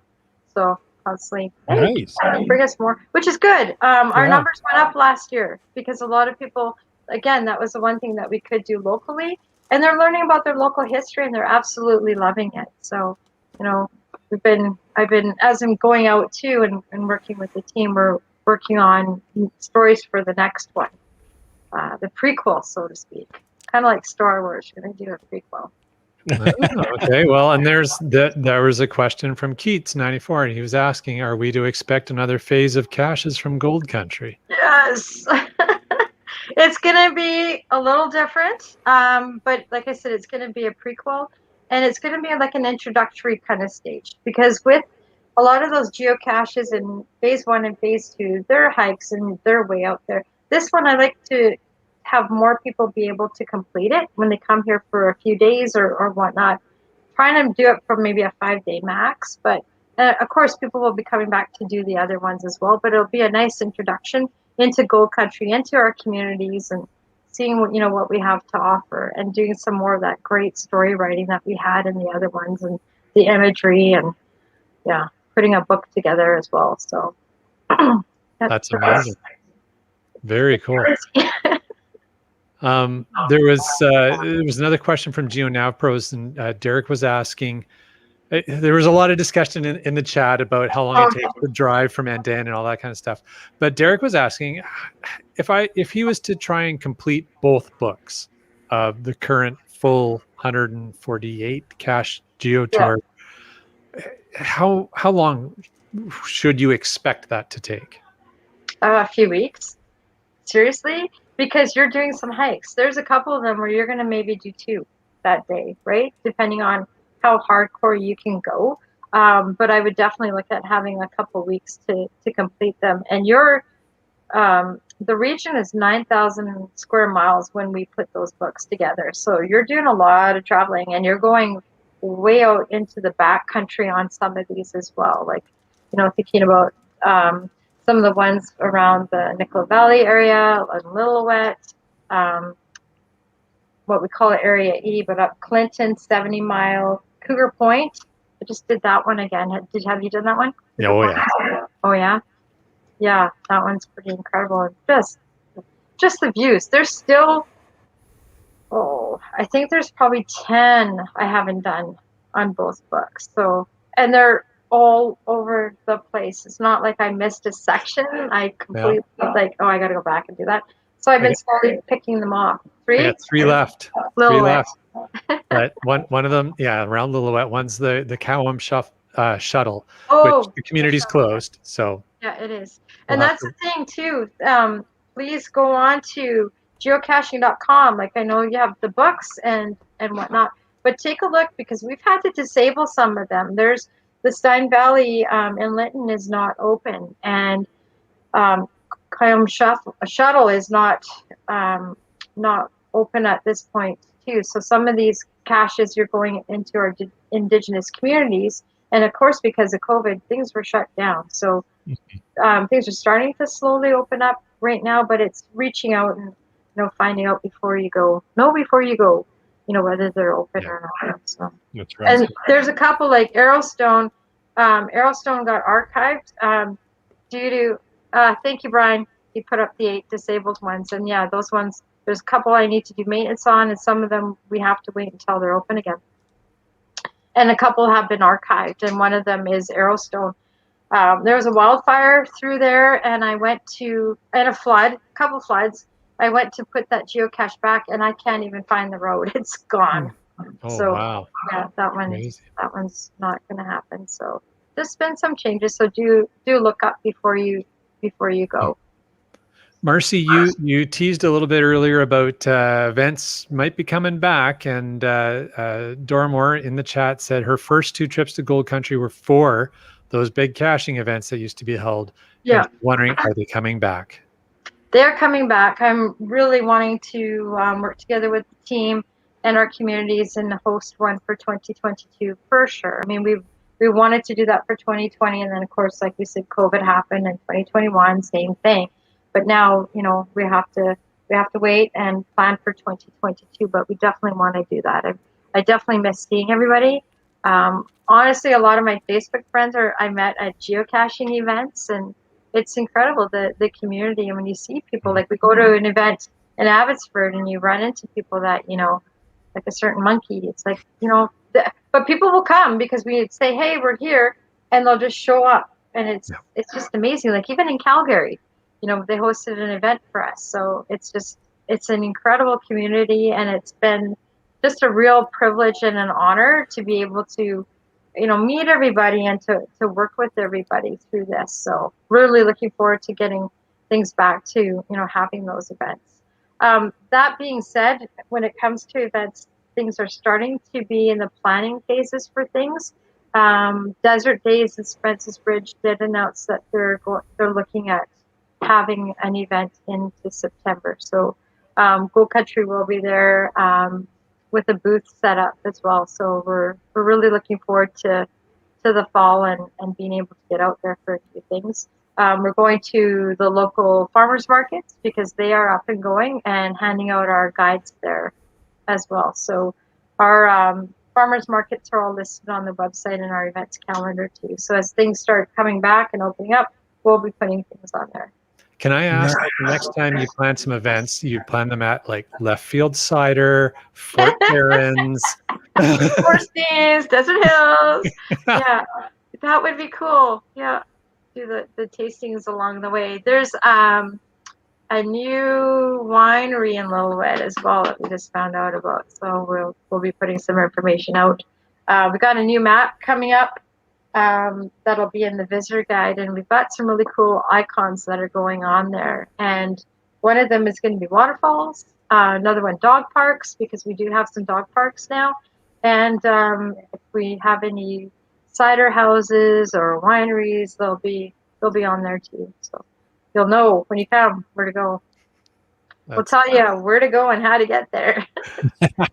So constantly, hey, Nice. bring us more, which is good. Our numbers went up last year because a lot of people, again, that was the one thing that we could do locally, and they're learning about their local history and they're absolutely loving it. So, you know, I've been, as I'm going out too and working with the team, we're working on stories for the next one, the prequel, so to speak, kind of like Star Wars. You're going to do a prequel. Okay, well, and there was a question from Keats 94, and he was asking, are we to expect another phase of caches from Gold Country? Yes. It's going to be a little different, but like I said, it's going to be a prequel, and it's going to be like an introductory kind of stage, because with a lot of those geocaches in phase 1 and phase 2, they're hikes and they're way out there. This one, I like to have more people be able to complete it when they come here for a few days or whatnot. Trying to do it for maybe a 5-day max, but of course people will be coming back to do the other ones as well. But it'll be a nice introduction into Gold Country, into our communities, and seeing what, you know, what we have to offer, and doing some more of that great story writing that we had in the other ones, and the imagery, and putting a book together as well. So that's amazing. Very cool. There was another question from GeoNavPros, and Derek was asking. There was a lot of discussion in the chat about how long it takes to drive from end to end and all that kind of stuff. But Derek was asking if he was to try and complete both books of the current full 148 cache Geo Tour, how long should you expect that to take? A few weeks. Seriously? Because you're doing some hikes. There's a couple of them where you're going to maybe do 2 that day, right? Depending on how hardcore you can go. But I would definitely look at having a couple weeks to complete them. And the region is 9,000 square miles when we put those books together. So you're doing a lot of traveling, and you're going way out into the back country on some of these as well. Like, you know, thinking about some of the ones around the Nicola Valley area, Lillooet, what we call it Area E, but up Clinton, 70 Mile, Cougar Point. I just did that one again. Have you done that one? Oh yeah. Oh yeah? Yeah, that one's pretty incredible. And just the views. There's still, I think there's probably 10 I haven't done on both books. So, and they're all over the place. It's not like I missed a section. I completely I got to go back and do that. So I've been slowly picking them off. 3? I got 3 left. Lillooet. 3 left. But one of them, around Lillooet. One's the Cowham shuttle, which the community's closed. So yeah, it is. And that's the thing too. Please go on to geocaching.com. Like, I know you have the books and whatnot, but take a look, because we've had to disable some of them. There's the Stein Valley in Linton is not open, and Cowham shuttle is not open at this point too. So some of these caches, you're going into our indigenous communities, And of course, because of COVID, things were shut down. So things are starting to slowly open up right now, but it's reaching out and finding out before you go. Know before you go. Whether they're open or not. So. That's right. And there's a couple like Arrowstone. Arrowstone got archived due to. Thank you, Brian. He put up the 8 disabled ones, and yeah, those ones. There's a couple I need to do maintenance on, and some of them we have to wait until they're open again. And a couple have been archived, and one of them is Arrowstone. There was a wildfire through there, and I went to, and a couple floods. I went to put that geocache back, and I can't even find the road. It's gone. Oh, So wow. yeah, that Amazing. one's not going to happen. So there's been some changes. So do look up before you go. Marcie, you teased a little bit earlier about events might be coming back, and Dora Moore in the chat said her first 2 trips to Gold Country were for those big caching events that used to be held. Yeah. And wondering, are they coming back? They're coming back. I'm really wanting to work together with the team and our communities and host one for 2022 for sure. I mean, we wanted to do that for 2020, and then of course, like we said, COVID happened, and 2021, same thing. But now, we have to wait and plan for 2022. But we definitely want to do that. I definitely miss seeing everybody. Honestly, a lot of my Facebook friends I met at geocaching events, and it's incredible the community. And when you see people, like we go to an event in Abbotsford, and you run into people that like a certain monkey. It's like but people will come because we say, hey, we're here, and they'll just show up, and it's just amazing. Like even in Calgary. They hosted an event for us. So it's an incredible community, and it's been just a real privilege and an honor to be able to, meet everybody and to work with everybody through this. So really looking forward to getting things back to, having those events. That being said, when it comes to events, things are starting to be in the planning phases for things. Desert Days and Spence's Bridge did announce that they're looking at having an event into September. So Gold Country will be there with a booth set up as well. So we're really looking forward to the fall and being able to get out there for a few things. We're going to the local farmers markets because they are up and going, and handing out our guides there as well. So our farmers markets are all listed on the website and our events calendar too. So as things start coming back and opening up, we'll be putting things on there. Can I ask, next time you plan some events, you plan them at like Left Field Cider, Fort Barons, Forstines, Desert Hills. Yeah, that would be cool. Yeah, do the tastings along the way. There's a new winery in Lillooet as well that we just found out about. So we'll be putting some information out. We got a new map coming up. That'll be in the visitor guide, and we've got some really cool icons that are going on there, and one of them is going to be waterfalls, another one dog parks, because we do have some dog parks now, and if we have any cider houses or wineries, they'll be on there too, so you'll know when you come where to go. We'll tell you where to go and how to get there.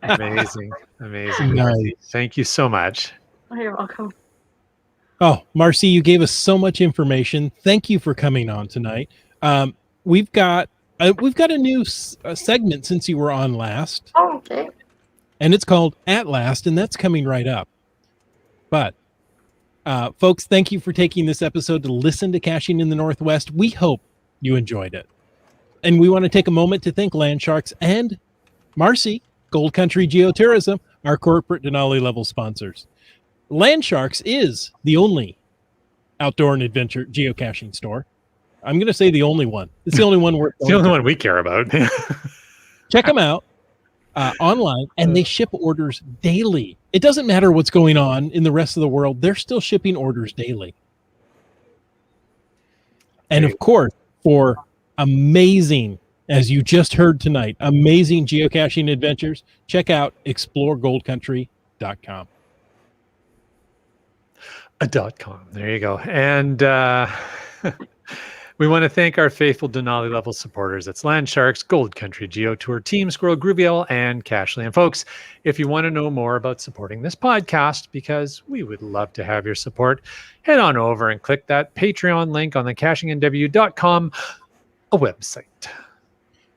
Amazing. Nice. Thank you so much. You're welcome. Oh, Marcie, you gave us so much information. Thank you for coming on tonight. We've got a new segment since you were on last. Oh, okay. And it's called At Last, and that's coming right up. But folks, thank you for taking this episode to listen to Caching in the Northwest. We hope you enjoyed it. And we want to take a moment to thank Landsharks and Marcie, Gold Country Geotourism, our corporate Denali level sponsors. Landsharks is the only outdoor and adventure geocaching store. I'm going to say the only one. It's the only one we're It's the only one we care about. Check them out online, and they ship orders daily. It doesn't matter what's going on in the rest of the world. They're still shipping orders daily. And of course, for amazing, as you just heard tonight, amazing geocaching adventures, check out exploregoldcountry.com. .com. There you go. And We want to thank our faithful Denali level supporters. It's Land Sharks, Gold Country, Geo Tour, Team Squirrel, Groovy Owl, and Cashly. And folks, if you want to know more about supporting this podcast, because we would love to have your support, head on over and click that Patreon link on the cashingnw.com a website.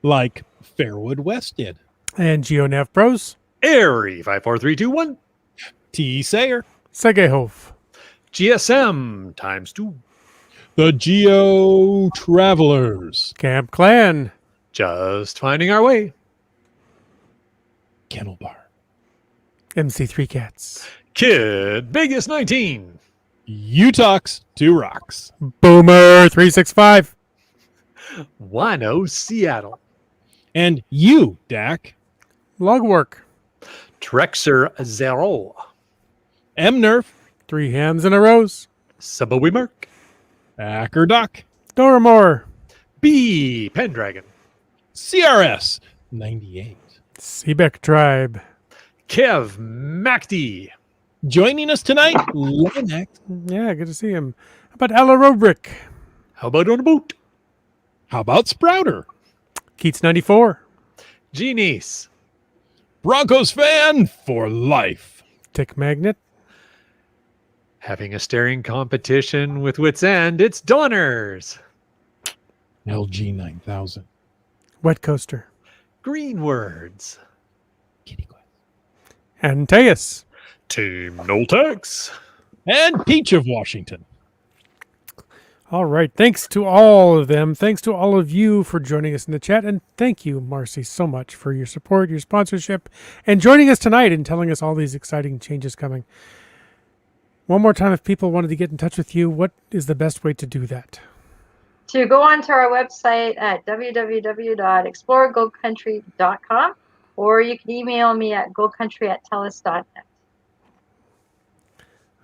Like Fairwood West did. And GeoNav Bros. Airy 54321. T. Sayer. Segehov. GSM ×2. The Geo Travelers. Camp Clan. Just finding our way. Kennel Bar. MC3 Cats. Kid Vegas 19. Utah's 2 Rocks. Boomer 365. Wano Seattle. And you, Dak. Logwork. Trexer 0. M-Nerf. 3 hams in a rose. Sabawi Merc. Acker Duck. Doramore. B Pendragon. CRS 98. Seebeck Tribe. Kev MacD. Joining us tonight, Lenax. Yeah, good to see him. How about Ella Robrick? How about on a boat? How about Sprouter? Keats 94. Genies. Broncos fan for life. Tick Magnet. Having a staring competition with Wits End, it's Donners. LG 9000. Wet Coaster. Green Words. Kitty Quest. Antaeus. Team Noltex. And Peach of Washington. All right. Thanks to all of them. Thanks to all of you for joining us in the chat. And thank you, Marcie, so much for your support, your sponsorship, and joining us tonight and telling us all these exciting changes coming. One more time, if people wanted to get in touch with you, what is the best way to do that? To go onto our website at www.exploregoldcountry.com, or you can email me at goldcountry@telus.net.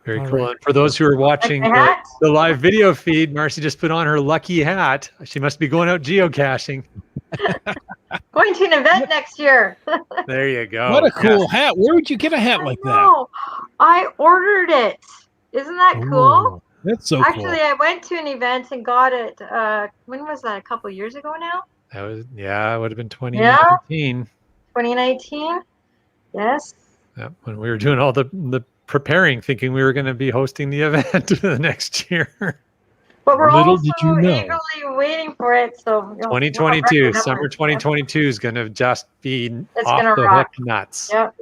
Very All cool. right. And for those who are watching Like my hat? the live video feed, Marcie just put on her lucky hat. She must be going out geocaching. Going to an event next year. There you go. What a cool hat. Where would you get a hat like that? No, I ordered it. Isn't that cool? Oh, that's so Actually, cool. I went to an event and got it. When was that? A couple years ago now? That was, it would have been 2019. 2019. Yes. Yeah, when we were doing all the preparing, thinking we were going to be hosting the event the next year. But we're Little also did you know. eagerly waiting for it. So 2022, summer 2022 is going to just be It's off gonna the rock. hook nuts. Yep.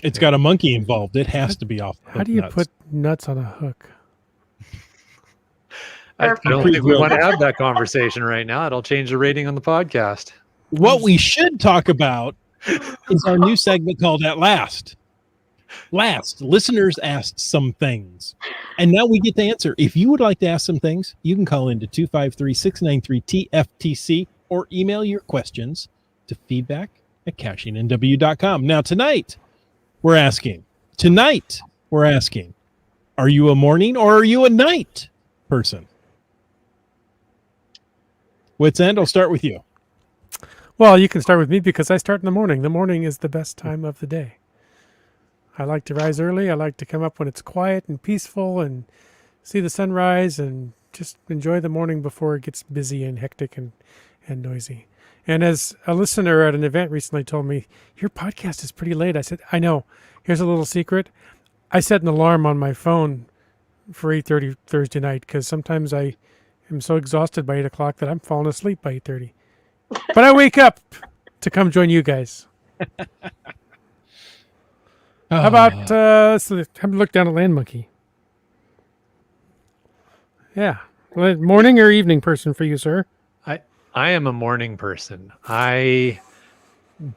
It's got a monkey involved. It has to be off. the How hook do you nuts. put nuts on a hook? I Perfect. don't think we want to have that conversation right now. It'll change the rating on the podcast. What we should talk about is our new segment called At Last. Last, listeners asked some things, and now we get to answer. If you would like to ask some things, you can call into 253-693-TFTC or email your questions to feedback@cashingnw.com. Now, tonight, we're asking, are you a morning or are you a night person? Wits End, I'll start with you. Well, you can start with me because I start in the morning. The morning is the best time of the day. I like to rise early. I like to come up when it's quiet and peaceful and see the sunrise and just enjoy the morning before it gets busy and hectic and noisy. And as a listener at an event recently told me, your podcast is pretty late. I said, I know. Here's a little secret. I set an alarm on my phone for 8:30 Thursday night because sometimes I am so exhausted by 8 o'clock that I'm falling asleep by 8:30. But I wake up to come join you guys. How about, let's have a look down at Land Monkey. Yeah. Morning or evening person for you, sir? I am a morning person.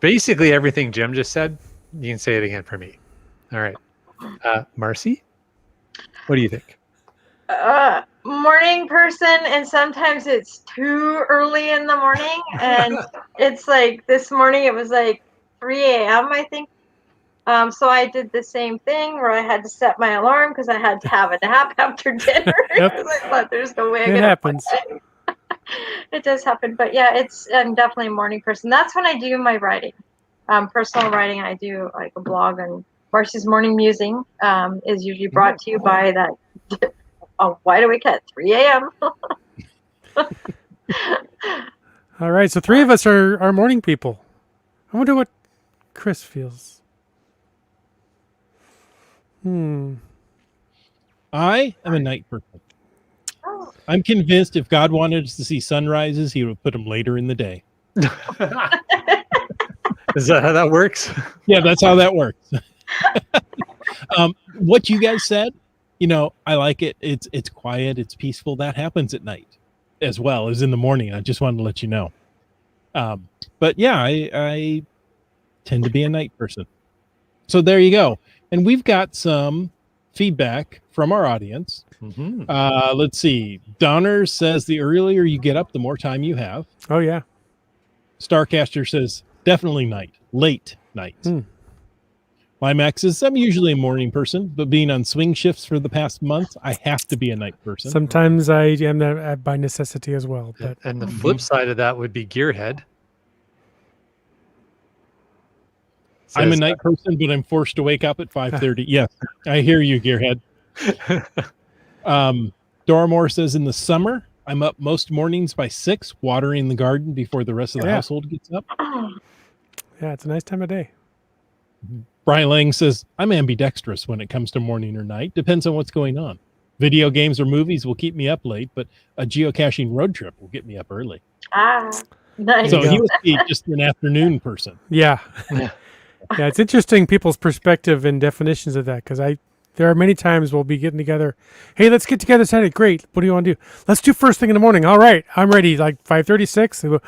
Basically everything Jim just said, you can say it again for me. All right. Marcie, what do you think? Morning person, and sometimes it's too early in the morning, and it's like this morning it was like 3 a.m. I think. So I did the same thing where I had to set my alarm because I had to have a nap after dinner. Yep. I thought there's no way I It could happens. It does happen, but yeah, I'm definitely a morning person. That's when I do my writing, personal writing. I do like a blog, and Marcie's Morning Musing is usually brought to you by that a wide awake at 3 a.m. All right, so 3 of us are morning people. I wonder what Chris feels. I am a night person. Oh, I'm convinced if God wanted us to see sunrises, he would put them later in the day. Is that how that works? Yeah, that's how that works. What you guys said, I like it. It's quiet, it's peaceful. That happens at night as well as in the morning. I just wanted to let you know. But yeah, I tend to be a night person. So there you go. And we've got some feedback from our audience. Mm-hmm. Let's see. Donner says the earlier you get up, the more time you have. Oh, yeah. Starcaster says definitely late nights. Limax says I'm usually a morning person, but being on swing shifts for the past month, I have to be a night person. Sometimes I am that by necessity as well. But And the flip side of that would be Gearhead. I'm a Says, night person, but I'm forced to wake up at 5:30. Yes, I hear you, Gearhead. Doramore says in the summer, I'm up most mornings by 6, watering the garden before the rest of the household gets up. yeah, it's a nice time of day. Brian Lang says, I'm ambidextrous when it comes to morning or night. Depends on what's going on. Video games or movies will keep me up late, but a geocaching road trip will get me up early. Nice. So he must be just an afternoon person. Yeah. Yeah, it's interesting people's perspective and definitions of that, because there are many times we'll be getting together. Hey, let's get together Saturday. Great. What do you want to do? Let's do first thing in the morning. All right, I'm ready. Like 5:36.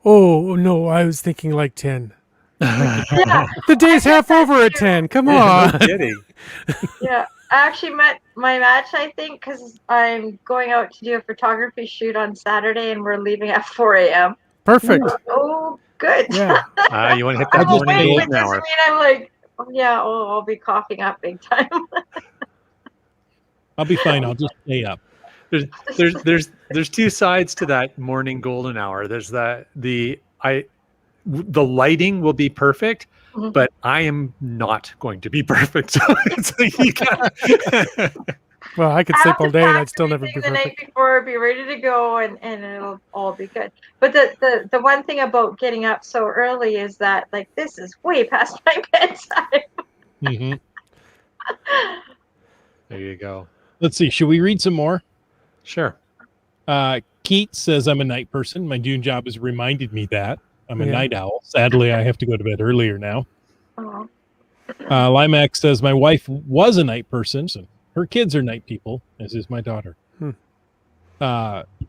Oh no, I was thinking like 10. Yeah. The day's half over at 10. Come on. No kidding. Yeah, I actually met my match, I think, because I'm going out to do a photography shoot on Saturday, and we're leaving at 4 a.m. Perfect. Oh, good. Yeah. You want to hit that I'm morning awake, golden but hour. doesn't mean I'm like, I'll be coughing up big time. I'll be fine. I'll just stay up. There's two sides to that morning golden hour. There's the lighting will be perfect, but I am not going to be perfect. So it's like you gotta Well, I could sleep all day and I'd still never be the night perfect. before, be ready to go, and it'll all be good. But the one thing about getting up so early is that, like, this is way past my bedtime. Mm-hmm. There you go. Let's see. Should we read some more? Sure. Keith says I'm a night person. My June job has reminded me that I'm a Yeah. night owl. Sadly, I have to go to bed earlier now. Oh. Limax says my wife was a night person, so her kids are night people, as is my daughter.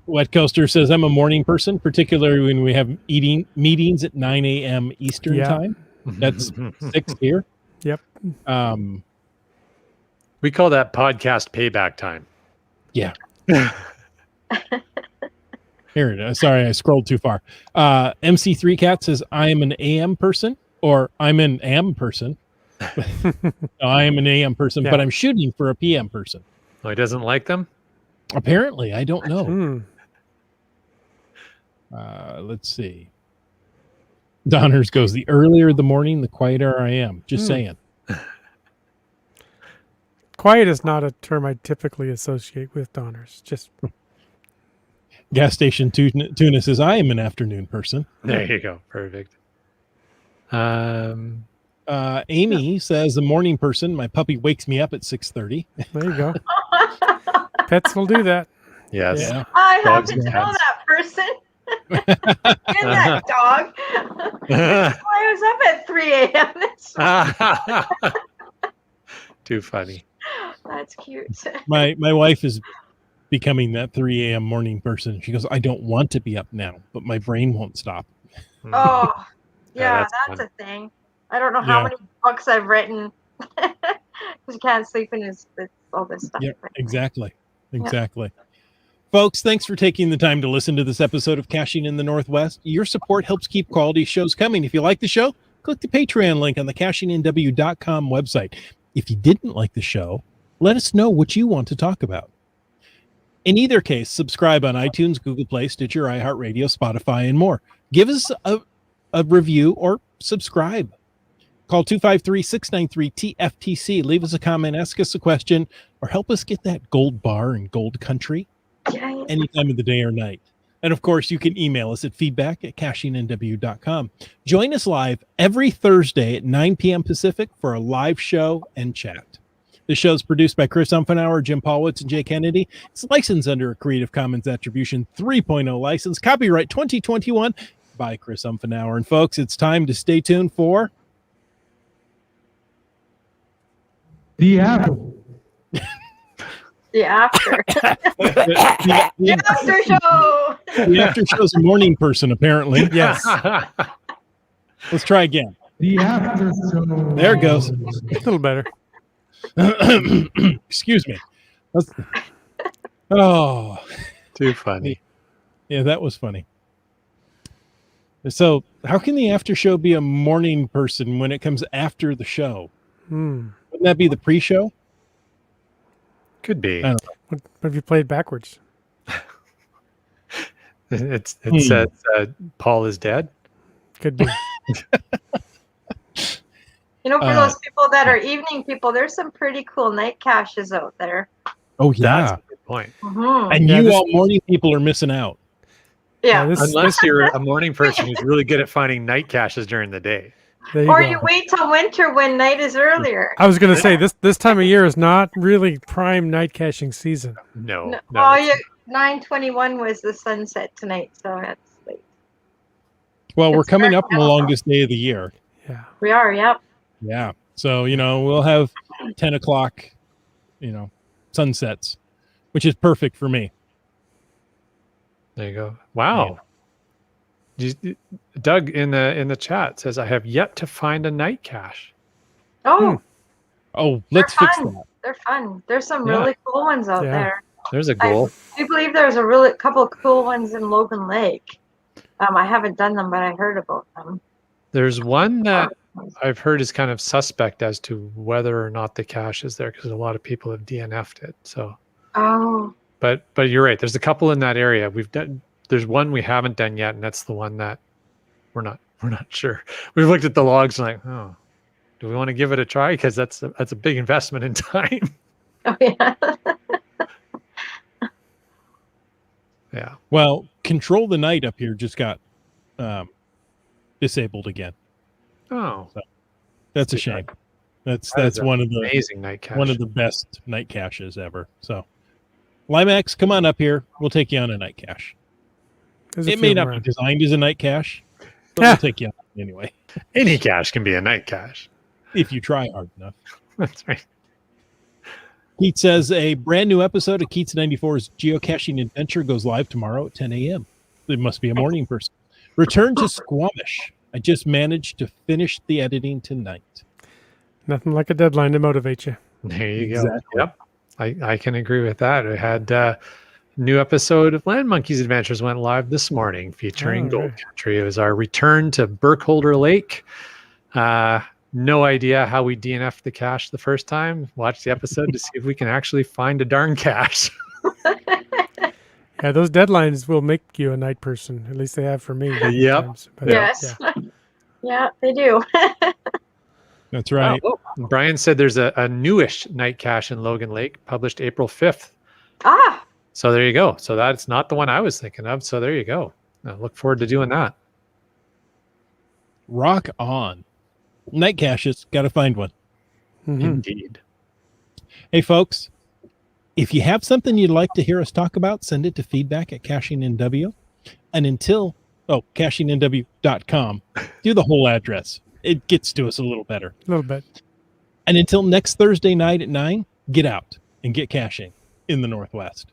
Wet Coaster says I'm a morning person, particularly when we have meetings at 9 a.m. Eastern time. That's 6 here. Yep. We call that podcast payback time. Yeah. Here it is. Sorry, I scrolled too far. MC3 Cat says I am an AM person, or I'm an AM person. No, I am an AM person, but I'm shooting for a PM person. Oh, he doesn't like them? Apparently, I don't know. Let's see. Donners goes, the earlier the morning, the quieter I am. Just saying. Quiet is not a term I typically associate with Donners. Just Gas Station Tuna says, I am an afternoon person. There you go. Perfect. Amy says, a morning person. My puppy wakes me up at 6:30. there you go. Pets will do that. Yes. Yeah. I have Dogs to and tell cats. that person. And that dog. I was up at 3 a.m. Too funny. That's cute. My wife is becoming that 3 a.m. morning person. She goes, I don't want to be up now, but my brain won't stop. Oh, yeah, that's that's fun. a thing. I don't know how many books I've written because you can't sleep in all this stuff. Yeah, exactly. Folks, thanks for taking the time to listen to this episode of Caching in the Northwest. Your support helps keep quality shows coming. If you like the show, click the Patreon link on the cachingnw.com website. If you didn't like the show, let us know what you want to talk about. In either case, subscribe on iTunes, Google Play, Stitcher, iHeartRadio, Spotify, and more. Give us a review or subscribe. Call 253-693-TFTC. Leave us a comment, ask us a question, or help us get that gold bar in Gold Country any time of the day or night. And of course, you can email us at feedback@cachingnw.com. Join us live every Thursday at 9 p.m. Pacific for a live show and chat. The show is produced by Chris Umfenauer, Jim Paulwitz, and Jay Kennedy. It's licensed under a Creative Commons Attribution 3.0 license. Copyright 2021 by Chris Umfenauer. And folks, it's time to stay tuned for The Apple. The after. the After show. The after show's a morning person, apparently. Yes. Let's try again. The After Show. There it goes. A little better. Excuse me. Oh, Too funny. yeah, that was funny. So, how can the after show be a morning person when it comes after the show? Wouldn't that be the pre-show? Could be. I don't know. What have you played backwards? It says Paul is dead. Could be. You know, for those people that are evening people, there's some pretty cool night caches out there. Oh, That's yeah. a good point. Mhm. And Yeah, you this- all morning people are missing out. Yeah. Unless you're a morning person who's really good at finding night caches during the day. There you Or go. you wait till winter when night is earlier. I was going to say this time of year is not really prime night caching season. No. No, no, oh, it's- yeah, 9:21 was the sunset tonight, so that's late. Well, we're It's coming very up on the beautiful. longest day of the year. Yeah. We are, yep. Yeah. So, we'll have 10 o'clock, sunsets, which is perfect for me. There you go. Wow. Doug in the chat says, I have yet to find a night cache. Oh, Oh, let's They're fix fun. that. they're fun. There's some Yeah. really cool ones out Yeah. there. There's a goal. I do believe there's a really couple of cool ones in Logan Lake. I haven't done them, but I heard about them. There's one that I've heard is kind of suspect as to whether or not the cache is there because a lot of people have DNF'd it. So, Oh, but you're right. There's a couple in that area. There's one we haven't done yet, and that's the one that we're not sure. We've looked at the logs and like, oh, do we want to give it a try? Because that's a big investment in time. oh yeah. Yeah. Well, Control the Night up here just got disabled again. Oh, That's a shame. That's That is one of the amazing night cache. one of the best night caches ever. So, Limax, come on up here. We'll take you on a night cache. There's a It few may of not them be around. designed as a night cache, but Yeah. we'll take you on anyway Any cache can be a night cache. if you try hard enough. That's right. Keith says a brand new episode of Keats 94's Geocaching Adventure goes live tomorrow at 10 a.m. It must be a morning person. Return to Squamish. I just managed to finish the editing tonight. Nothing like a deadline to motivate you. There you go. Exactly. Yep. I can agree with that. I had new episode of Land Monkeys Adventures went live this morning featuring Oh, Gold right. Country. It was our return to Burkholder Lake. No idea how we DNF'd the cache the first time. Watch the episode to see if we can actually find a darn cache. Yeah, those deadlines will make you a night person. At least they have for me. many Yep. times. But, Yes. yeah. Yeah, they do. That's right. Oh, Brian said there's a newish night cache in Logan Lake published April 5th. Ah, So there you go. So that's not the one I was thinking of. So there you go. I look forward to doing that. Rock on. Night caches, got to find one. Mhm. Indeed. Hey, folks, if you have something you'd like to hear us talk about, send it to feedback@cachingnw. And cachingnw.com, do the whole address. It gets to us a little better. A little bit. And until next Thursday night at 9, get out and get caching in the Northwest.